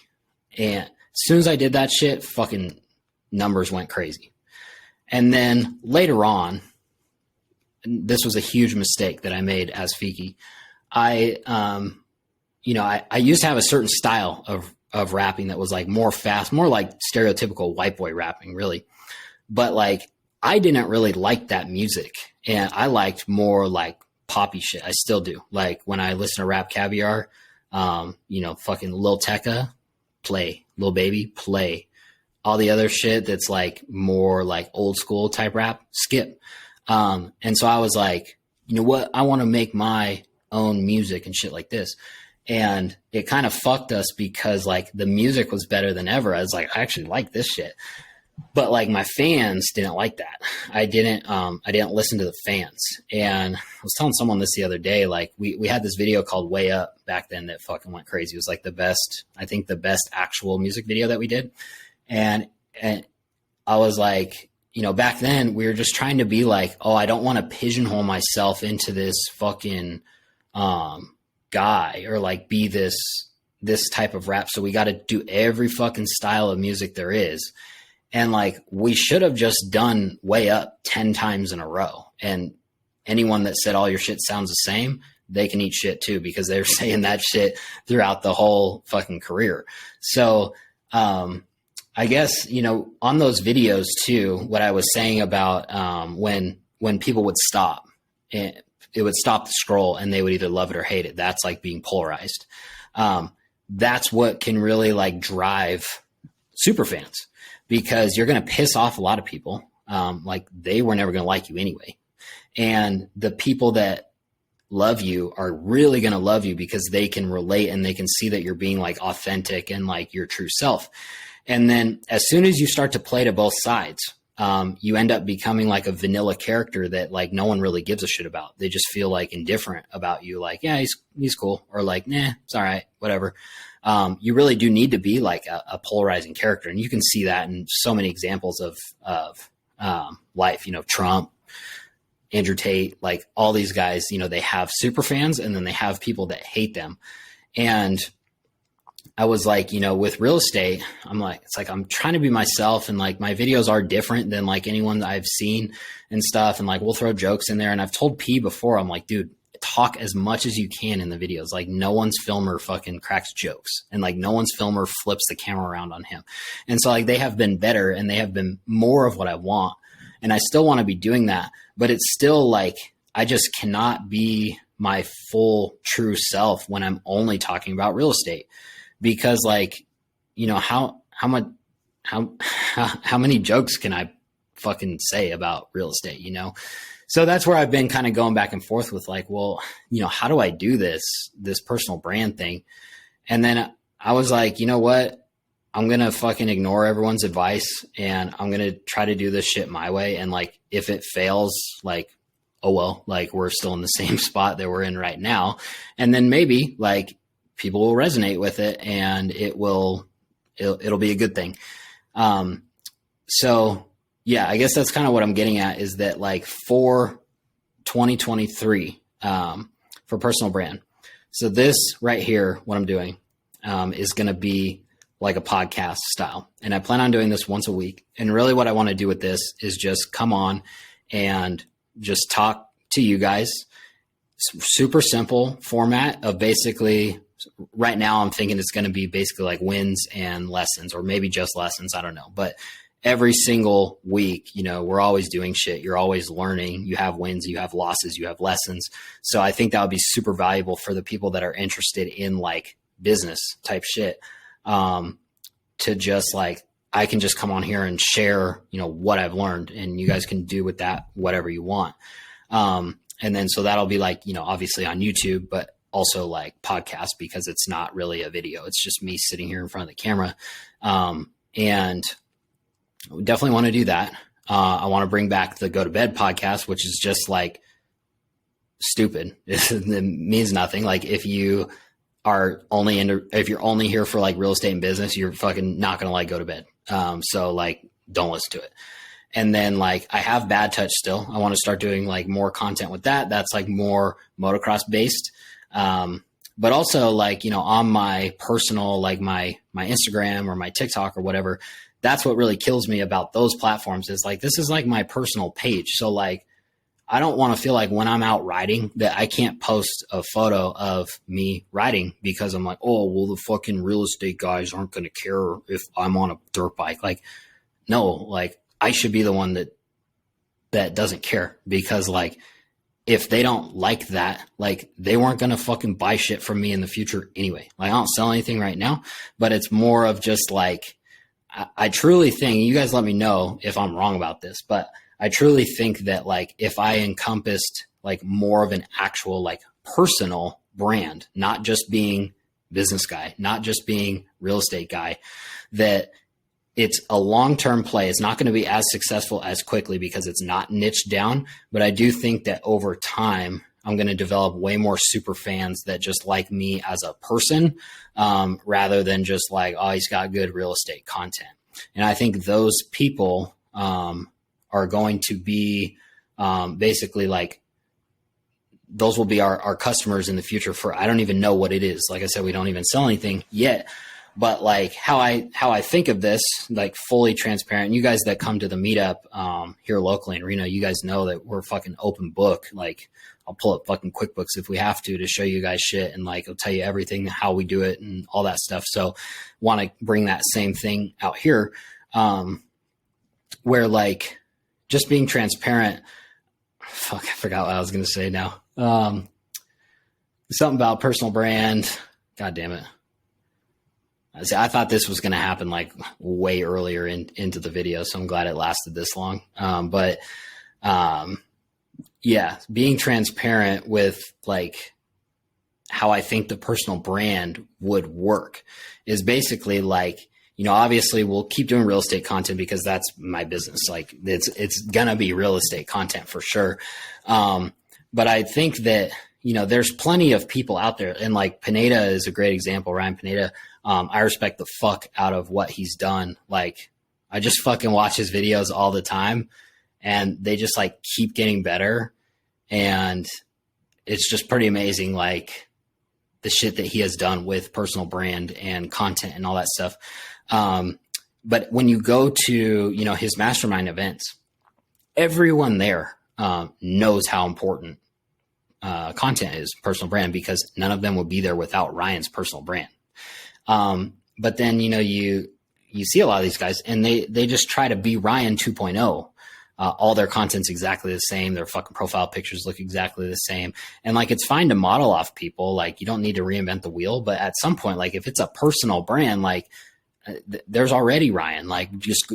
And soon as I did that shit, fucking numbers went crazy. And then later on, this was a huge mistake that I made as FEEKI. I used to have a certain style of rapping that was like more fast, more like stereotypical white boy rapping, really. But like, I didn't really like that music, and I liked more like poppy shit. I still do. Like when I listen to Rap Caviar, fucking Lil Tecca, play. Lil Baby, play. All the other shit that's like more like old school type rap, skip. And so I was like, you know what? I want to make my own music and shit like this. And it kind of fucked us because like the music was better than ever. I was like, I actually like this shit. But like my fans didn't like that. I didn't listen to the fans. And I was telling someone this the other day, like we had this video called Way Up back then that fucking went crazy. It was like the best actual music video that we did. And I was like, back then we were just trying to be like, oh, I don't want to pigeonhole myself into this fucking guy or like be this type of rap. So we got to do every fucking style of music there is. And like, we should have just done Way Up 10 times in a row. And anyone that said all your shit sounds the same, they can eat shit too, because they're saying that shit throughout the whole fucking career. So, I guess, on those videos too, what I was saying about, when people would stop, it would stop the scroll and they would either love it or hate it. That's like being polarized. That's what can really like drive super fans, because you're going to piss off a lot of people. Like they were never going to like you anyway. And the people that love you are really going to love you because they can relate and they can see that you're being like authentic and like your true self. And then as soon as you start to play to both sides, you end up becoming like a vanilla character that like no one really gives a shit about. They just feel like indifferent about you. Like, yeah, he's cool. Or like, nah, it's all right, whatever. You really do need to be like a polarizing character. And you can see that in so many examples of life, Trump, Andrew Tate, like all these guys, they have super fans and then they have people that hate them. And I was like, with real estate, I'm like, it's like, I'm trying to be myself, and like my videos are different than like anyone that I've seen and stuff. And like, we'll throw jokes in there. And I've told P before, I'm like, dude, talk as much as you can in the videos. Like no one's filmer fucking cracks jokes, and like no one's filmer flips the camera around on him. And so like they have been better and they have been more of what I want. And I still want to be doing that, but it's still like, I just cannot be my full true self when I'm only talking about real estate. Because like, how many jokes can I fucking say about real estate, So that's where I've been kind of going back and forth with like, well, how do I do this personal brand thing? And then I was like, you know what? I'm going to fucking ignore everyone's advice and I'm going to try to do this shit my way. And like, if it fails, like, oh, well, like we're still in the same spot that we're in right now. And then maybe like, people will resonate with it and it'll be a good thing. So yeah, I guess that's kind of what I'm getting at, is that like for 2023, for personal brand. So this right here, what I'm doing, is going to be like a podcast style. And I plan on doing this once a week. And really what I want to do with this is just come on and just talk to you guys. Super simple format of basically, right now I'm thinking it's going to be basically like wins and lessons, or maybe just lessons. I don't know. But every single week, we're always doing shit. You're always learning. You have wins, you have losses, you have lessons. So I think that would be super valuable for the people that are interested in like business type shit. To just like, I can just come on here and share, what I've learned, and you guys can do with that whatever you want. And then, so that'll be like, obviously on YouTube, but also like podcast, because it's not really a video. It's just me sitting here in front of the camera. And we definitely want to do that. I want to bring back the Go to Bed podcast, which is just like stupid. It means nothing. Like if you are if you're only here for like real estate and business, you're fucking not going to like Go to Bed. So like, don't listen to it. And then like, I have Bad Touch still. I want to start doing like more content with that. That's like more motocross based. but also like, on my personal, like my Instagram or my TikTok or whatever, that's what really kills me about those platforms is like, this is like my personal page. So like, I don't want to feel like when I'm out riding that I can't post a photo of me riding because I'm like, oh, well, the fucking real estate guys aren't going to care if I'm on a dirt bike. Like, no, like I should be the one that doesn't care because like, if they don't like that, like they weren't going to fucking buy shit from me in the future anyway. Like I don't sell anything right now, but it's more of just like, I truly think, you guys let me know if I'm wrong about this, but I truly think that like if I encompassed like more of an actual like personal brand, not just being business guy, not just being real estate guy, that it's a long-term play. It's not going to be as successful as quickly because it's not niched down, but I do think that over time, I'm going to develop way more super fans that just like me as a person, rather than just like, oh, he's got good real estate content. And I think those people, are going to be, basically like, those will be our customers in the future for, I don't even know what it is. Like I said, we don't even sell anything yet, but like how I think of this, like fully transparent. You guys that come to the meetup, here locally in Reno, you guys know that we're fucking open book. Like I'll pull up fucking QuickBooks if we have to show you guys shit. And like, I'll tell you everything, how we do it and all that stuff. So want to bring that same thing out here, where like just being transparent. Fuck, I forgot what I was going to say now. Something about personal brand. God damn it. I thought this was going to happen like way earlier into the video. So I'm glad it lasted this long. Yeah, being transparent with like how I think the personal brand would work is basically like, obviously we'll keep doing real estate content because that's my business. Like it's gonna be real estate content for sure. But I think that, there's plenty of people out there and like Pineda is a great example. Ryan Pineda. I respect the fuck out of what he's done. Like I just fucking watch his videos all the time and they just like keep getting better. And it's just pretty amazing. Like the shit that he has done with personal brand and content and all that stuff. But when you go to, his mastermind events, everyone there, knows how important, content is, personal brand, because none of them would be there without Ryan's personal brand. But then, you see a lot of these guys and they just try to be Ryan 2.0. All their content's exactly the same. Their fucking profile pictures look exactly the same. And like, it's fine to model off people. Like you don't need to reinvent the wheel, but at some point, like if it's a personal brand, like there's already Ryan, like just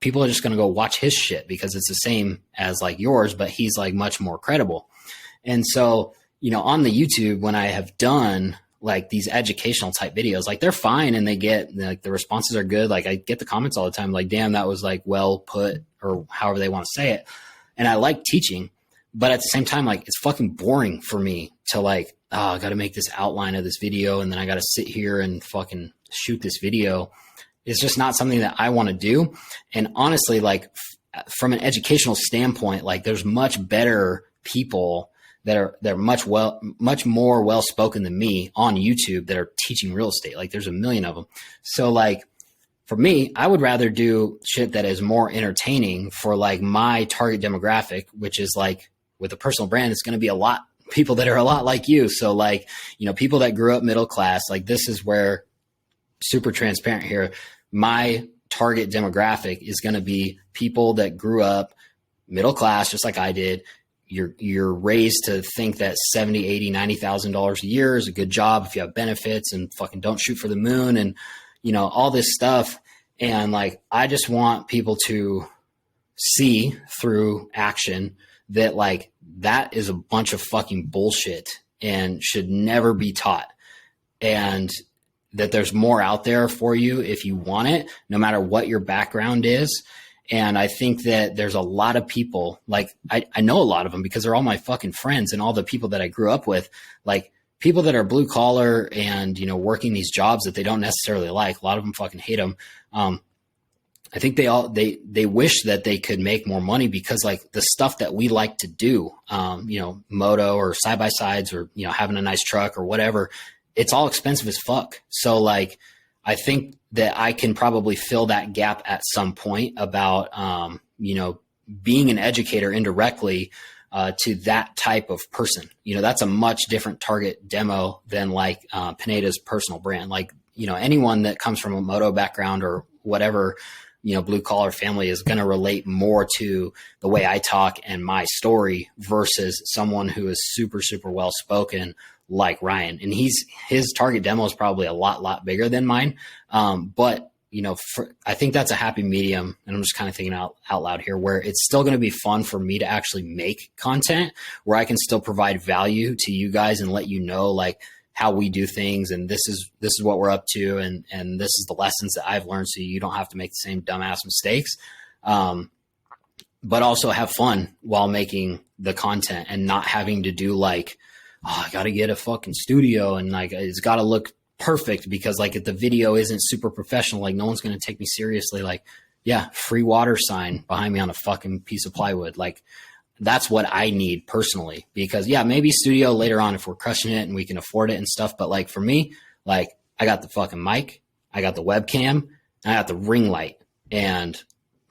people are just going to go watch his shit because it's the same as like yours, but he's like much more credible. And so, on the YouTube, when I have done like these educational type videos, like they're fine and they get like the responses are good. Like I get the comments all the time, like, damn, that was like well put, or however they want to say it. And I like teaching, but at the same time, like it's fucking boring for me to like, oh, I got to make this outline of this video. And then I got to sit here and fucking shoot this video. It's just not something that I want to do. And honestly, like from an educational standpoint, like there's much better people they're much more well-spoken than me on YouTube that are teaching real estate. Like there's a million of them. So like for me, I would rather do shit that is more entertaining for like my target demographic, which is like with a personal brand, it's going to be a lot people that are a lot like you. So like, people that grew up middle class, like this is where super transparent here. My target demographic is going to be people that grew up middle class, just like I did. You're raised to think that $70, $80, $90,000 a year is a good job if you have benefits and fucking don't shoot for the moon and, all this stuff. And like, I just want people to see through action that like, that is a bunch of fucking bullshit and should never be taught. And that there's more out there for you if you want it, no matter what your background is. And I think that there's a lot of people, like I know a lot of them because they're all my fucking friends and all the people that I grew up with, like people that are blue collar and, working these jobs that they don't necessarily like. A lot of them fucking hate them. I think they wish that they could make more money because like the stuff that we like to do, moto or side by sides or, having a nice truck or whatever, it's all expensive as fuck. So like, I think that I can probably fill that gap at some point about, being an educator indirectly to that type of person. That's a much different target demo than like Pineda's personal brand. Like, anyone that comes from a moto background or whatever, blue collar family is going to relate more to the way I talk and my story versus someone who is super, super well spoken like Ryan. And his target demo is probably a lot bigger than mine. But I think that's a happy medium. And I'm just kind of thinking out loud here, where it's still going to be fun for me to actually make content where I can still provide value to you guys and let you know like how we do things. And this is what we're up to. And this is the lessons that I've learned. So you don't have to make the same dumbass mistakes. But also have fun while making the content and not having to do like, oh, I got to get a fucking studio and like, it's got to look perfect because like if the video isn't super professional, like no one's going to take me seriously. Like, yeah, free water sign behind me on a fucking piece of plywood. Like that's what I need personally, because yeah, maybe studio later on if we're crushing it and we can afford it and stuff. But like for me, like I got the fucking mic, I got the webcam, I got the ring light, and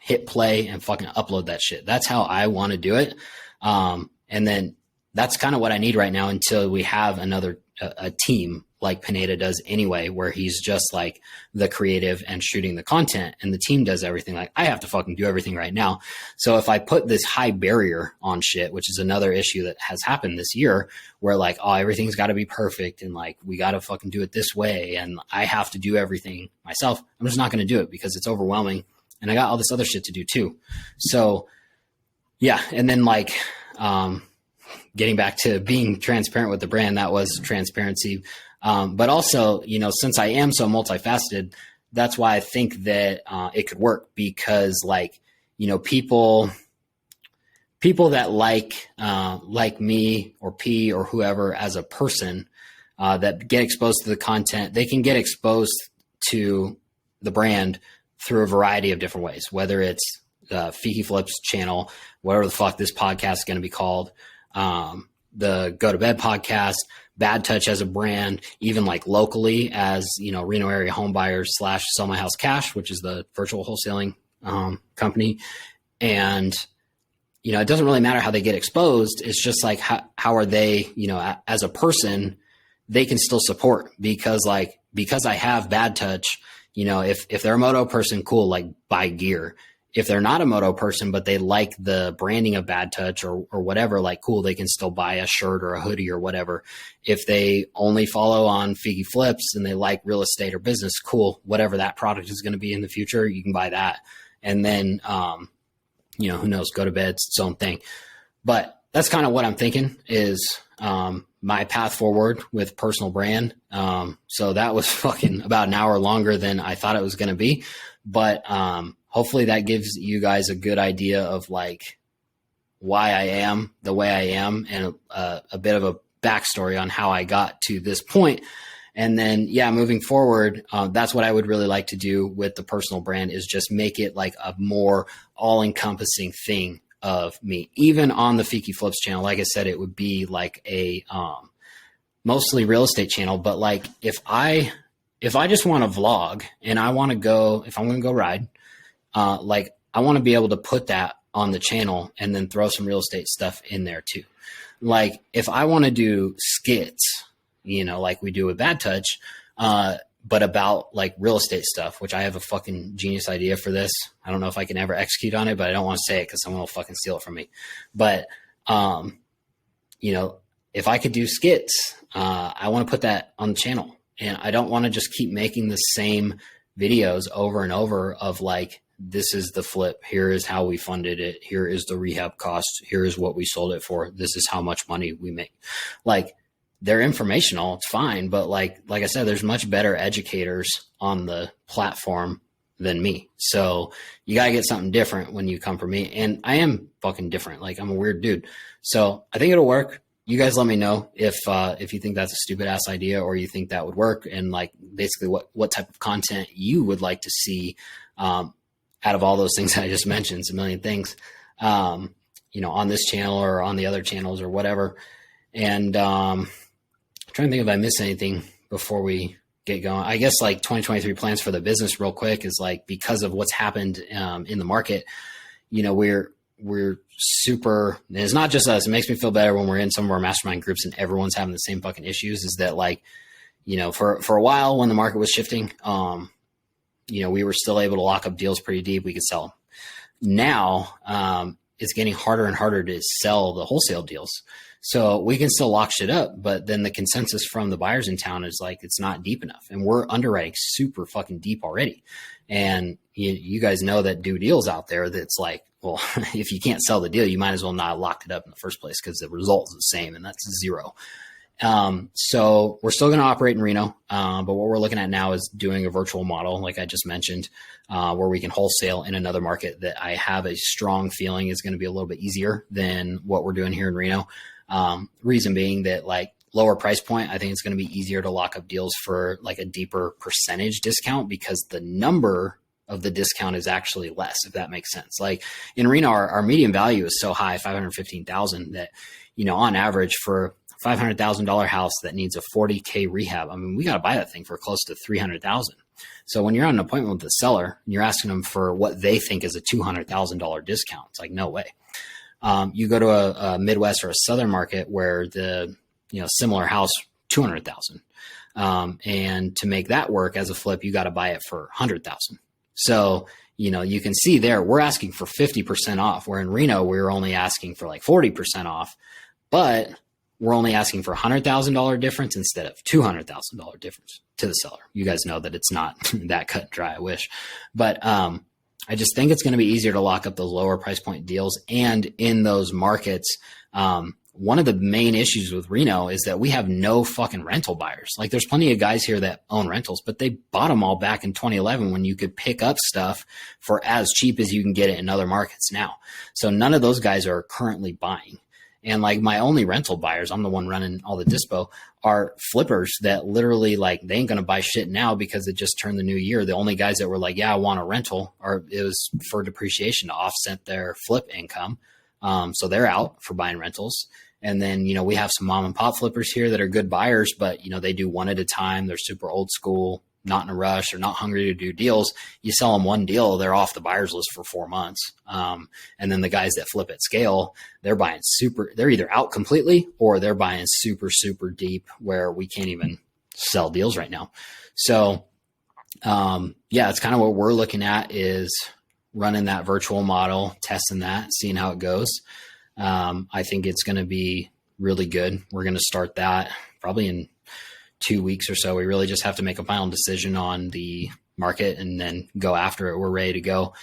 hit play and fucking upload that shit. That's how I want to do it. And then that's kind of what I need right now until we have a team like Pineda does anyway, where he's just like the creative and shooting the content and the team does everything. Like I have to fucking do everything right now. So if I put this high barrier on shit, which is another issue that has happened this year where like, oh, everything's got to be perfect. And like, we got to fucking do it this way. And I have to do everything myself. I'm just not going to do it because it's overwhelming. And I got all this other shit to do too. So yeah. And then like, getting back to being transparent with the brand, that was transparency. But also, since I am so multifaceted, that's why I think that it could work because like, people that like me or P or whoever as a person that get exposed to the content, they can get exposed to the brand through a variety of different ways, whether it's the FEEKiflips channel, whatever the fuck this podcast is going to be called, the Go to Bed podcast, Bad Touch as a brand, even like locally as, Reno area home buyers / Sell My House Cash, which is the virtual wholesaling company. And, it doesn't really matter how they get exposed. It's just like, how are they, as a person, they can still support because I have Bad Touch, if they're a moto person, cool, like buy gear. If they're not a moto person, but they like the branding of Bad Touch or whatever, like cool, they can still buy a shirt or a hoodie or whatever. If they only follow on feekiflips and they like real estate or business, cool, whatever that product is going to be in the future, you can buy that. And then, who knows, Go to Bed, it's its own thing. But that's kind of what I'm thinking is my path forward with personal brand. So that was fucking about an hour longer than I thought it was going to be. But hopefully that gives you guys a good idea of like why I am the way I am and a bit of a backstory on how I got to this point. And then, yeah, moving forward, that's what I would really like to do with the personal brand is just make it like a more all-encompassing thing of me. Even on the FEEKiflips channel, like I said, it would be like a mostly real estate channel. But like if I just want to vlog and I want to go, if I'm going to go ride, like I want to be able to put that on the channel and then throw some real estate stuff in there too. Like if I want to do skits, like we do with Bad Touch, but about like real estate stuff, which I have a fucking genius idea for this. I don't know if I can ever execute on it, but I don't want to say it because someone will fucking steal it from me. But, if I could do skits, I want to put that on the channel. And I don't want to just keep making the same videos over and over of like, this is the flip. Here is how we funded it. Here is the rehab cost. Here is what we sold it for. This is how much money we make. Like they're informational. It's fine. But like I said, there's much better educators on the platform than me. So you got to get something different when you come from me. And I am fucking different. Like I'm a weird dude. So I think it'll work. You guys let me know if you think that's a stupid ass idea or you think that would work. And like basically what type of content you would like to see, out of all those things that I just mentioned, it's a million things, on this channel or on the other channels or whatever. And, I'm trying to think if I missed anything, before we get going. I guess like 2023 plans for the business real quick is like, because of what's happened in the market, you know, we're super, and it's not just us. It makes me feel better when we're in some of our mastermind groups and everyone's having the same fucking issues, is that like, you know, for a while when the market was shifting, you know, we were still able to lock up deals pretty deep. We could sell them. Now, it's getting harder and harder to sell the wholesale deals. So we can still lock shit up, but then the consensus from the buyers in town is like, it's not deep enough. And we're underwriting super fucking deep already. And you guys know that do deals out there that's like, well, if you can't sell the deal, you might as well not have locked it up in the first place, because the result is the same, and that's zero. So we're still going to operate in Reno. But what we're looking at now is doing a virtual model, like I just mentioned, where we can wholesale in another market that I have a strong feeling is going to be a little bit easier than what we're doing here in Reno. Reason being that like lower price point, I think it's going to be easier to lock up deals for like a deeper percentage discount, because the number of the discount is actually less, if that makes sense. Like in Reno, our median value is so high, 515,000, that, you know, on average for $500,000 house that needs a 40K rehab, I mean, we got to buy that thing for close to 300,000. So when you're on an appointment with the seller and you're asking them for what they think is a $200,000 discount, it's like, no way. You go to a Midwest or a Southern market where the, you know, similar house, 200,000. And to make that work as a flip, you got to buy it for 100,000. So, you know, you can see there, we're asking for 50% off, where in Reno, we were only asking for like 40% off, but we're only asking for $100,000 difference instead of $200,000 difference to the seller. You guys know that it's not that cut and dry, I wish. But I just think it's going to be easier to lock up those lower price point deals. And in those markets, one of the main issues with Reno is that we have no fucking rental buyers. Like there's plenty of guys here that own rentals, but they bought them all back in 2011 when you could pick up stuff for as cheap as you can get it in other markets now. So none of those guys are currently buying. And like my only rental buyers, I'm the one running all the dispo, are flippers that literally like, they ain't going to buy shit now because it just turned the new year. The only guys that were like, yeah, I want a rental, or it was for depreciation to offset their flip income. So they're out for buying rentals. And then, you know, we have some mom and pop flippers here that are good buyers, but, you know, they do one at a time. They're super old school, not in a rush. They're not hungry to do deals. You sell them one deal, they're off the buyer's list for 4 months. And then the guys that flip at scale, they're buying they're either out completely or they're buying super, super deep where we can't even sell deals right now. So, yeah, it's kind of what we're looking at, is running that virtual model, testing that, seeing how it goes. I think it's going to be really good. We're going to start that probably in 2 weeks or so. We really just have to make a final decision on the market and then go after it. We're ready to go.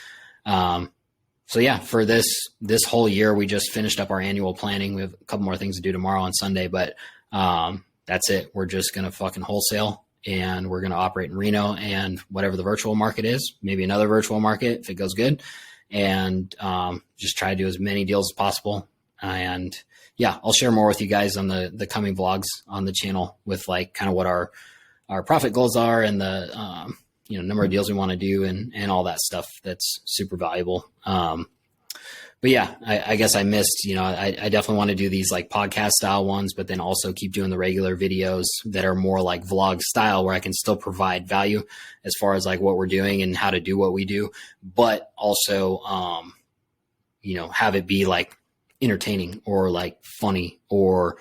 So yeah, for this whole year, we just finished up our annual planning. We have a couple more things to do tomorrow on Sunday, but, that's it. We're just going to fucking wholesale, and we're going to operate in Reno and whatever the virtual market is, maybe another virtual market if it goes good, and, just try to do as many deals as possible. And yeah, I'll share more with you guys on the coming vlogs on the channel with like kind of what our profit goals are and the, you know, number of deals we want to do and all that stuff that's super valuable. But yeah, I guess I missed, you know, I definitely want to do these like podcast style ones, but then also keep doing the regular videos that are more like vlog style, where I can still provide value as far as like what we're doing and how to do what we do, but also, you know, have it be like entertaining or like funny, or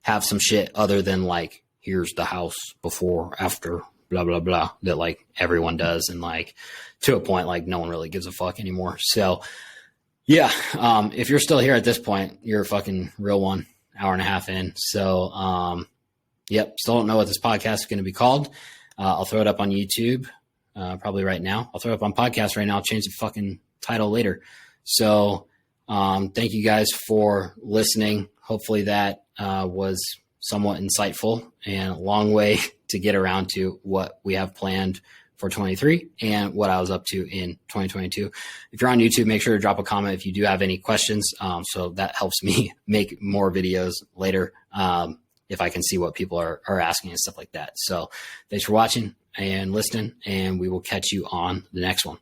have some shit other than like, here's the house before, after, blah, blah, blah, that like everyone does. And like to a point, like no one really gives a fuck anymore. So yeah, if you're still here at this point, you're a fucking real one, hour and a half in. So, yep. Still don't know what this podcast is going to be called. I'll throw it up on YouTube, probably right now. I'll throw it up on podcast right now. I'll change the fucking title later. So, thank you guys for listening. Hopefully that, was somewhat insightful, and a long way to get around to what we have planned for 23 and what I was up to in 2022. If you're on YouTube, make sure to drop a comment if you do have any questions. So that helps me make more videos later, if I can see what people are asking and stuff like that. So thanks for watching and listening, and we will catch you on the next one.